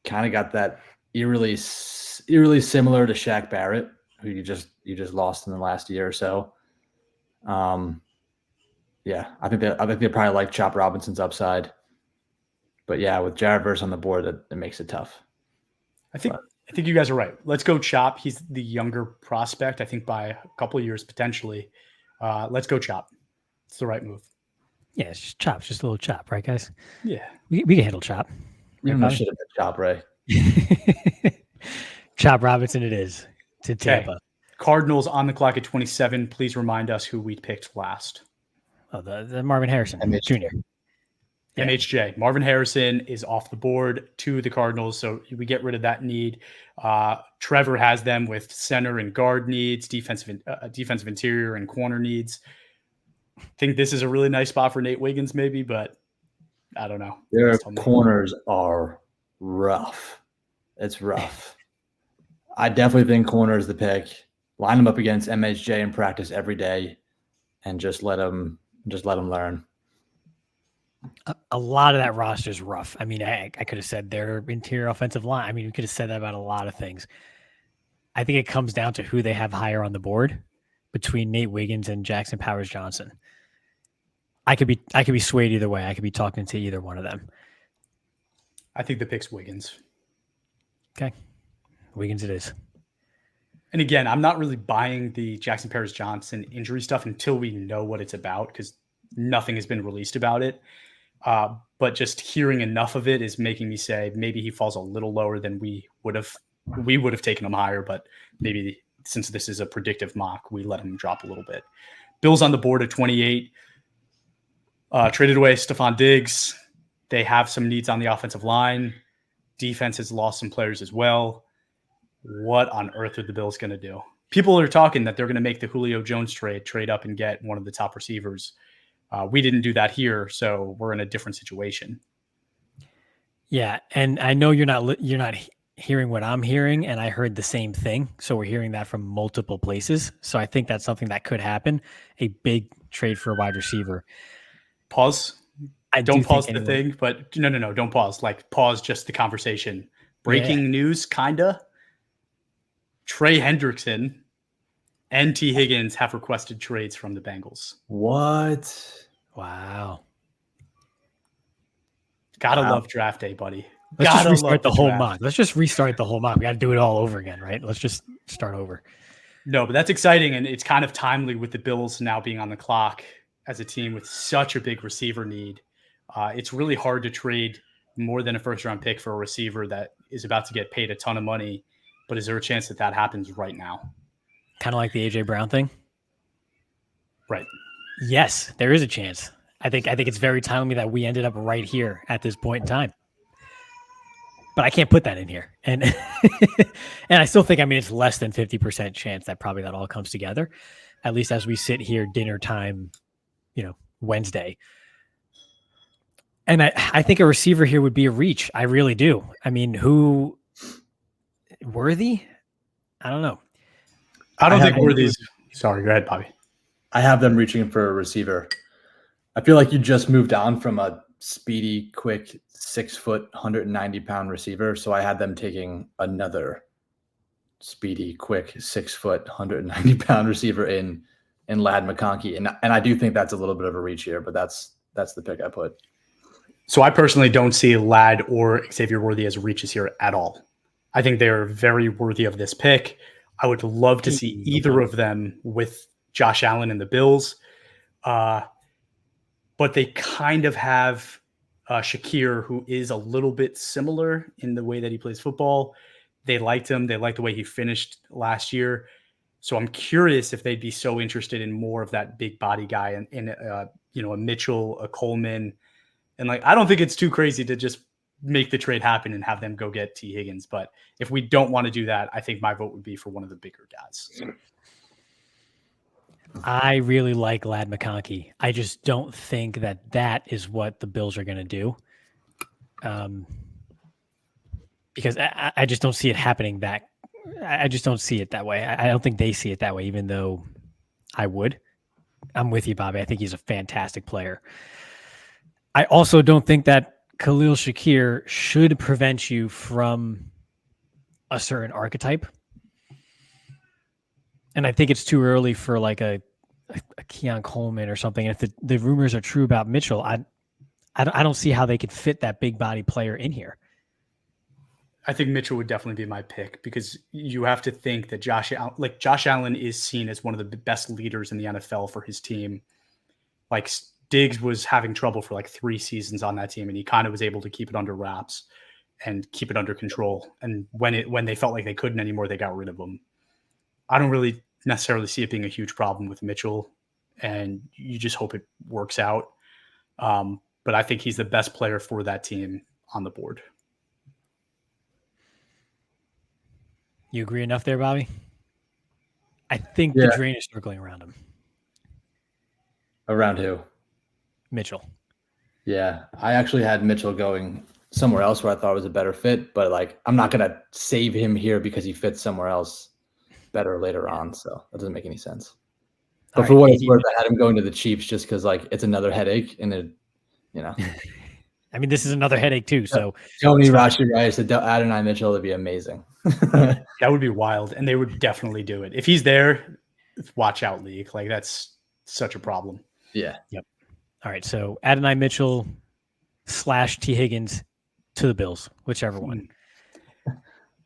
kind of got that eerily similar to Shaq Barrett, who you just lost in the last year or so. Yeah, I think they probably like Chop Robinson's upside. But yeah, with Jared Verse on the board, it makes it tough. I think you guys are right. Let's go Chop. He's the younger prospect, I think, by a couple of years potentially. Let's go Chop. It's the right move. Yeah, it's just Chop. It's just a little Chop, right, guys? Yeah. We can handle Chop. You know, should have been Chop, Ray. Chop Robinson it is to Tampa. Okay. Cardinals on the clock at 27. Please remind us who we picked last. Oh, the Marvin Harrison Jr. Yeah. MHJ. Marvin Harrison is off the board to the Cardinals, so we get rid of that need. Trevor has them with center and guard needs, defensive interior and corner needs. I think this is a really nice spot for Nate Wiggins maybe, but I don't know. Their corners are rough. It's rough. I definitely think corner is the pick. Line them up against MHJ in practice every day and just let them learn. A lot of that roster is rough. I mean, I could have said their interior offensive line. I mean, we could have said that about a lot of things. I think it comes down to who they have higher on the board between Nate Wiggins and Jackson Powers Johnson. I could be swayed either way. I could be talking to either one of them. I think the pick's Wiggins. Okay. Wiggins it is. And again, I'm not really buying the Jackson Powers Johnson injury stuff until we know what it's about because nothing has been released about it. But just hearing enough of it is making me say maybe he falls a little lower than we would have taken him higher, but maybe since this is a predictive mock, we let him drop a little bit. Bills on the board at 28. Traded away Stephon Diggs. They have some needs on the offensive line. Defense has lost some players as well. What on earth are the Bills going to do? People are talking that they're going to make the Julio Jones trade up and get one of the top receivers. We didn't do that here, so we're in a different situation. Yeah, and I know you're not hearing what I'm hearing, and I heard the same thing. So we're hearing that from multiple places. So I think that's something that could happen. A big trade for a wide receiver. Pause. Don't pause the thing, but no, don't pause. Like pause just the conversation. Breaking news, kinda. Trey Hendrickson and T. Higgins have requested trades from the Bengals. What? Wow. Gotta love draft day, buddy. Let's just restart the whole mock. Let's just restart the whole mock. We got to do it all over again, right? Let's just start over. No, but that's exciting, and it's kind of timely with the Bills now being on the clock as a team with such a big receiver need. It's really hard to trade more than a first-round pick for a receiver that is about to get paid a ton of money. But is there a chance that happens right now? Kind of like the A.J. Brown thing? Right. Yes, there is a chance. I think it's very timely that we ended up right here at this point in time. But I can't put that in here. And and I still think, it's less than 50% chance that probably that all comes together, at least as we sit here dinner time, Wednesday. And I think a receiver here would be a reach. I really do. Who Worthy? I don't know. I don't think Worthy's. Sorry, go ahead, Bobby. I have them reaching for a receiver. I feel like you just moved on from a speedy, quick 6 foot, 190-pound receiver. So I had them taking another speedy, quick 6 foot, 190-pound receiver in Ladd McConkey. And I do think that's a little bit of a reach here, but that's the pick I put. So I personally don't see Ladd or Xavier Worthy as reaches here at all. I think they're very worthy of this pick. I would love to see either of them with Josh Allen and the Bills. But they kind of have Shakir, who is a little bit similar in the way that he plays football. They liked him. They liked the way he finished last year. So I'm curious if they'd be so interested in more of that big body guy in a Mitchell, a Coleman. And I don't think it's too crazy to just make the trade happen and have them go get T. Higgins. But if we don't want to do that, I think my vote would be for one of the bigger guys. I really like Ladd McConkey. I just don't think that is what the Bills are going to do. Because I just don't see it happening I just don't see it that way. I don't think they see it that way, even though I would. I'm with you, Bobby. I think he's a fantastic player. I also don't think that Khalil Shakir should prevent you from a certain archetype. And I think it's too early for like a Keon Coleman or something. And if the rumors are true about Mitchell, I don't see how they could fit that big body player in here. I think Mitchell would definitely be my pick because you have to think that Josh Allen is seen as one of the best leaders in the NFL for his team. Like Diggs was having trouble for 3 seasons on that team, and he kind of was able to keep it under wraps and keep it under control. And when they felt like they couldn't anymore, they got rid of him. I don't really necessarily see it being a huge problem with Mitchell, and you just hope it works out. But I think he's the best player for that team on the board. You agree enough there, Bobby? I think the drain is circling around him. Around who? Mitchell. Yeah, I actually had Mitchell going somewhere else where I thought it was a better fit, but I'm not going to save him here because he fits somewhere else better later on. So that doesn't make any sense. But for what it's worth, I had him going to the Chiefs just because it's another headache and it, I mean, this is another headache too. So Tony Rashi Rice, Adonai Mitchell would be amazing. That would be wild, and they would definitely do it. If he's there, watch out, league. That's such a problem. Yeah. Yep. All right. So Adonai Mitchell / T. Higgins to the Bills, whichever one.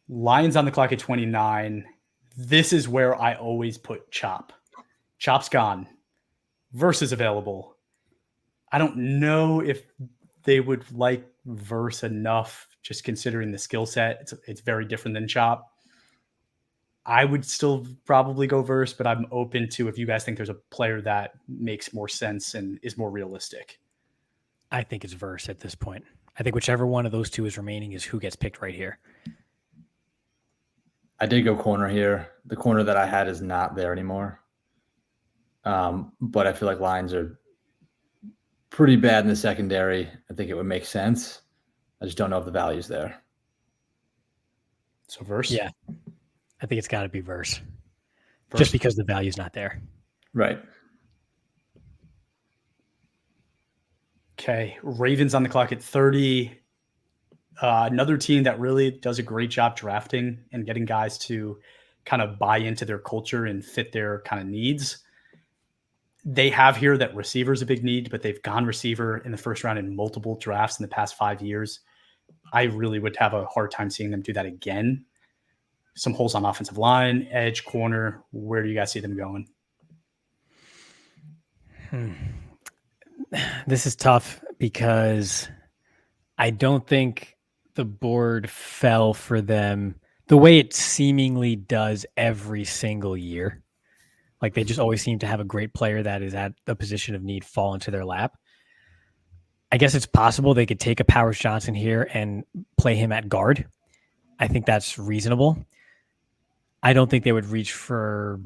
Lions on the clock at 29. This is where I always put Chop. Chop's gone. Verse is available. I don't know if they would like Verse enough, just considering the skill set. It's very different than Chop. I would still probably go Verse, but I'm open to if you guys think there's a player that makes more sense and is more realistic. I think it's Verse at this point. I think whichever one of those two is remaining is who gets picked right here. I did go corner here. The corner that I had is not there anymore. But I feel like Lions are pretty bad in the secondary. I think it would make sense. I just don't know if the value's there. So Verse? Yeah. I think it's got to be Verse. Just because the value's not there. Right. Okay. Ravens on the clock at 30. Another team that really does a great job drafting and getting guys to kind of buy into their culture and fit their kind of needs. They have here that receiver is a big need, but they've gone receiver in the first round in multiple drafts in the past 5 years. I really would have a hard time seeing them do that again. Some holes on offensive line, edge, corner. Where do you guys see them going? This is tough because I don't think the board fell for them the way it seemingly does every single year. They just always seem to have a great player that is at the position of need fall into their lap. I guess it's possible they could take a Powers Johnson here and play him at guard. I think that's reasonable. I don't think they would reach for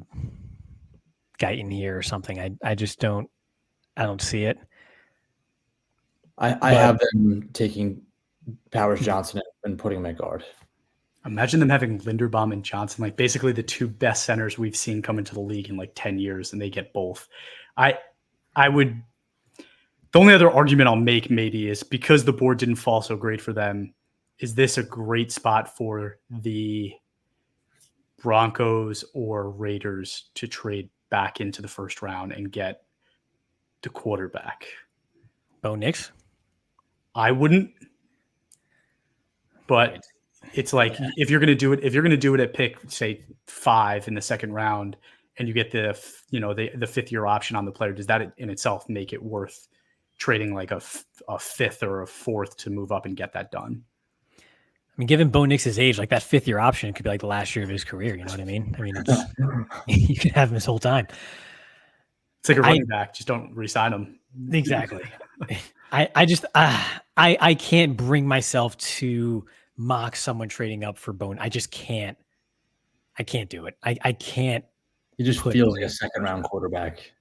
Guyton here or something. I just don't. I don't see it. I have them taking Powers Johnson and putting him at guard. Imagine them having Linderbaum and Johnson, basically the two best centers we've seen come into the league in 10 years, and they get both. I would. The only other argument I'll make maybe is because the board didn't fall so great for them, is this a great spot for the Broncos or Raiders to trade back into the first round and get the quarterback? Bo Nix? I wouldn't. But it's like if you're going to do it at pick, say 5 in the second round, and you get the fifth year option on the player, does that in itself make it worth trading like a fifth or a fourth to move up and get that done? I mean, given Bo Nix's age, like that 5th year option could be like the last year of his career. You know what I mean? I mean, it's, you can have him his whole time. It's like a running back. Just don't re-sign him. Exactly. I can't bring myself to mock someone trading up for Bone. I just can't. I can't do it. I can't. He just feels like a second round quarterback.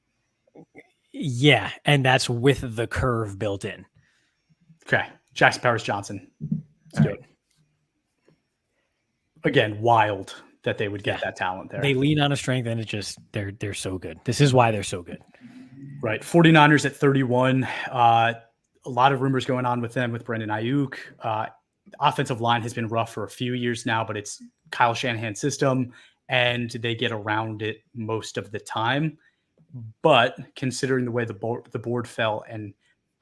Yeah, and that's with the curve built in. Okay, Jackson Powers Johnson. Let's do it. Again, wild that they would get that talent there. They lean on a strength, and it just they're so good. This is why they're so good. Right. 49ers at 31. A lot of rumors going on with them with Brandon Ayuk. Offensive line has been rough for a few years now, but it's Kyle Shanahan's system, and they get around it most of the time. But considering the way the board fell, and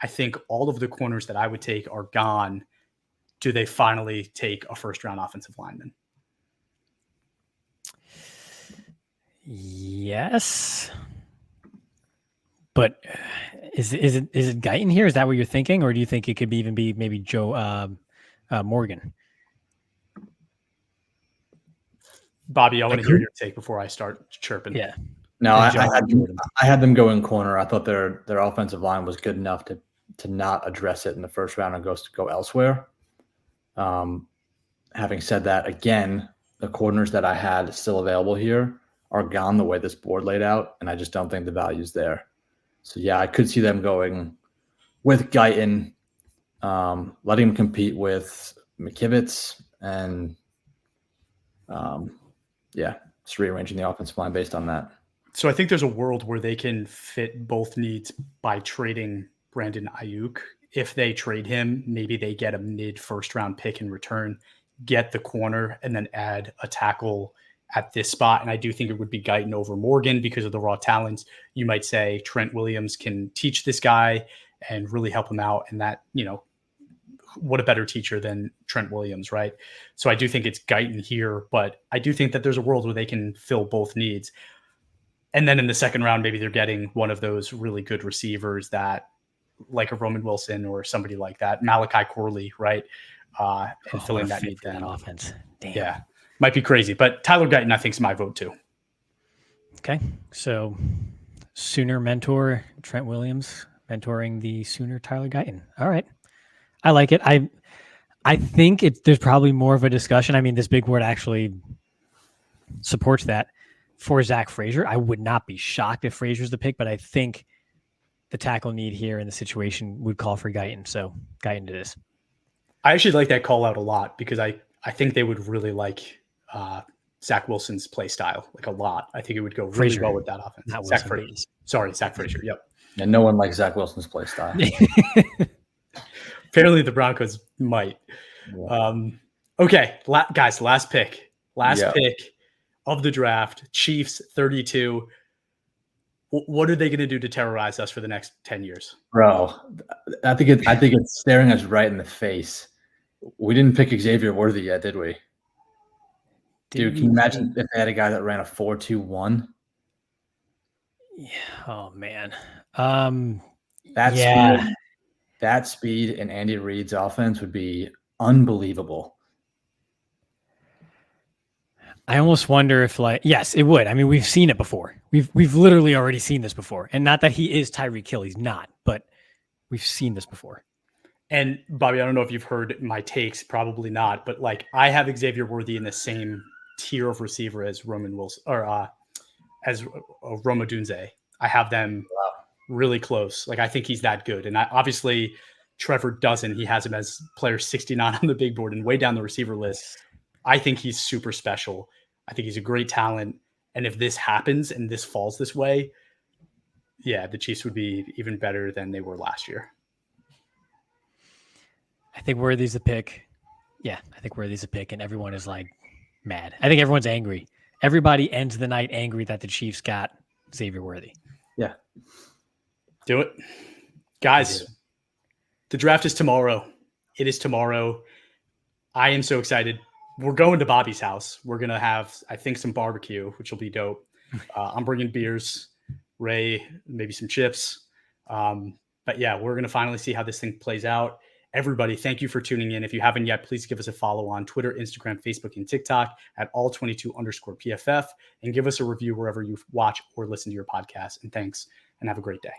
I think all of the corners that I would take are gone, do they finally take a first-round offensive lineman? Yes. But is it Guyton here? Is that what you're thinking? Or do you think it could even be maybe Joe Morgan? Bobby, I want to hear your take before I start chirping. Yeah. No, I had them go in corner. I thought their offensive line was good enough to not address it in the first round and go elsewhere. Having said that, again, the corners that I had still available here are gone the way this board laid out, and I just don't think the value's there. So, yeah, I could see them going with Guyton, letting him compete with McKivitz, and, just rearranging the offensive line based on that. So I think there's a world where they can fit both needs by trading Brandon Ayuk. If they trade him, maybe they get a mid-first round pick in return, get the corner, and then add a tackle at this spot. And I do think it would be Guyton over Morgan because of the raw talents. You might say Trent Williams can teach this guy and really help him out. And that, what a better teacher than Trent Williams, right? So I do think it's Guyton here, but I do think that there's a world where they can fill both needs. And then in the second round, maybe they're getting one of those really good receivers that, like a Roman Wilson or somebody like that, Malachi Corley, right? And filling that need then. Offense. Damn. Yeah. Might be crazy, but Tyler Guyton, I think, is my vote too. Okay. So Sooner mentor Trent Williams mentoring the Sooner Tyler Guyton. All right. I like it. I think there's probably more of a discussion. I mean, this big board actually supports that for Zach Frazier. I would not be shocked if Frazier's the pick, but I think the tackle need here in the situation would call for Guyton. So Guyton it is. I actually like that call out a lot because I think they would really like Zach Wilson's play style, like a lot. I think it would go really Frazier. Well with that offense. Not Zach Wilson, Frazier. Sorry, Zach Frazier. Yep. And no one likes Zach Wilson's play style. Apparently the Broncos might. Yeah. Okay, guys, last pick of the draft, Chiefs 32. What are they going to do to terrorize us for the next 10 years? Bro, I think it's staring us right in the face. We didn't pick Xavier Worthy yet, did we? Dude, can you imagine if they had a guy that ran a 4.21? Yeah. Oh man. That speed in Andy Reid's offense would be unbelievable. I almost wonder if, yes, it would. I mean, we've seen it before. We've literally already seen this before. And not that he is Tyreek Hill, he's not, but we've seen this before. And Bobby, I don't know if you've heard my takes, probably not, but I have Xavier Worthy in the same tier of receiver as Roman Wilson or as Roma Dunze. I have them really close. I think he's that good. And obviously Trevor doesn't. He has him as player 69 on the big board and way down the receiver list. I think he's super special. I think he's a great talent. And if this happens and this falls this way, yeah, the Chiefs would be even better than they were last year. I think Worthy's a pick. Yeah, I think Worthy's a pick, and everyone is mad. I think everyone's angry. Everybody ends the night angry that the Chiefs got Xavier Worthy. Yeah. Do it. Guys, The draft is tomorrow. It is tomorrow. I am so excited. We're going to Bobby's house. We're going to have, I think, some barbecue, which will be dope. I'm bringing beers, Ray, maybe some chips. But yeah, we're going to finally see how this thing plays out. Everybody, thank you for tuning in. If you haven't yet, please give us a follow on Twitter, Instagram, Facebook, and TikTok at all22_PFF, and give us a review wherever you watch or listen to your podcast. And thanks, and have a great day.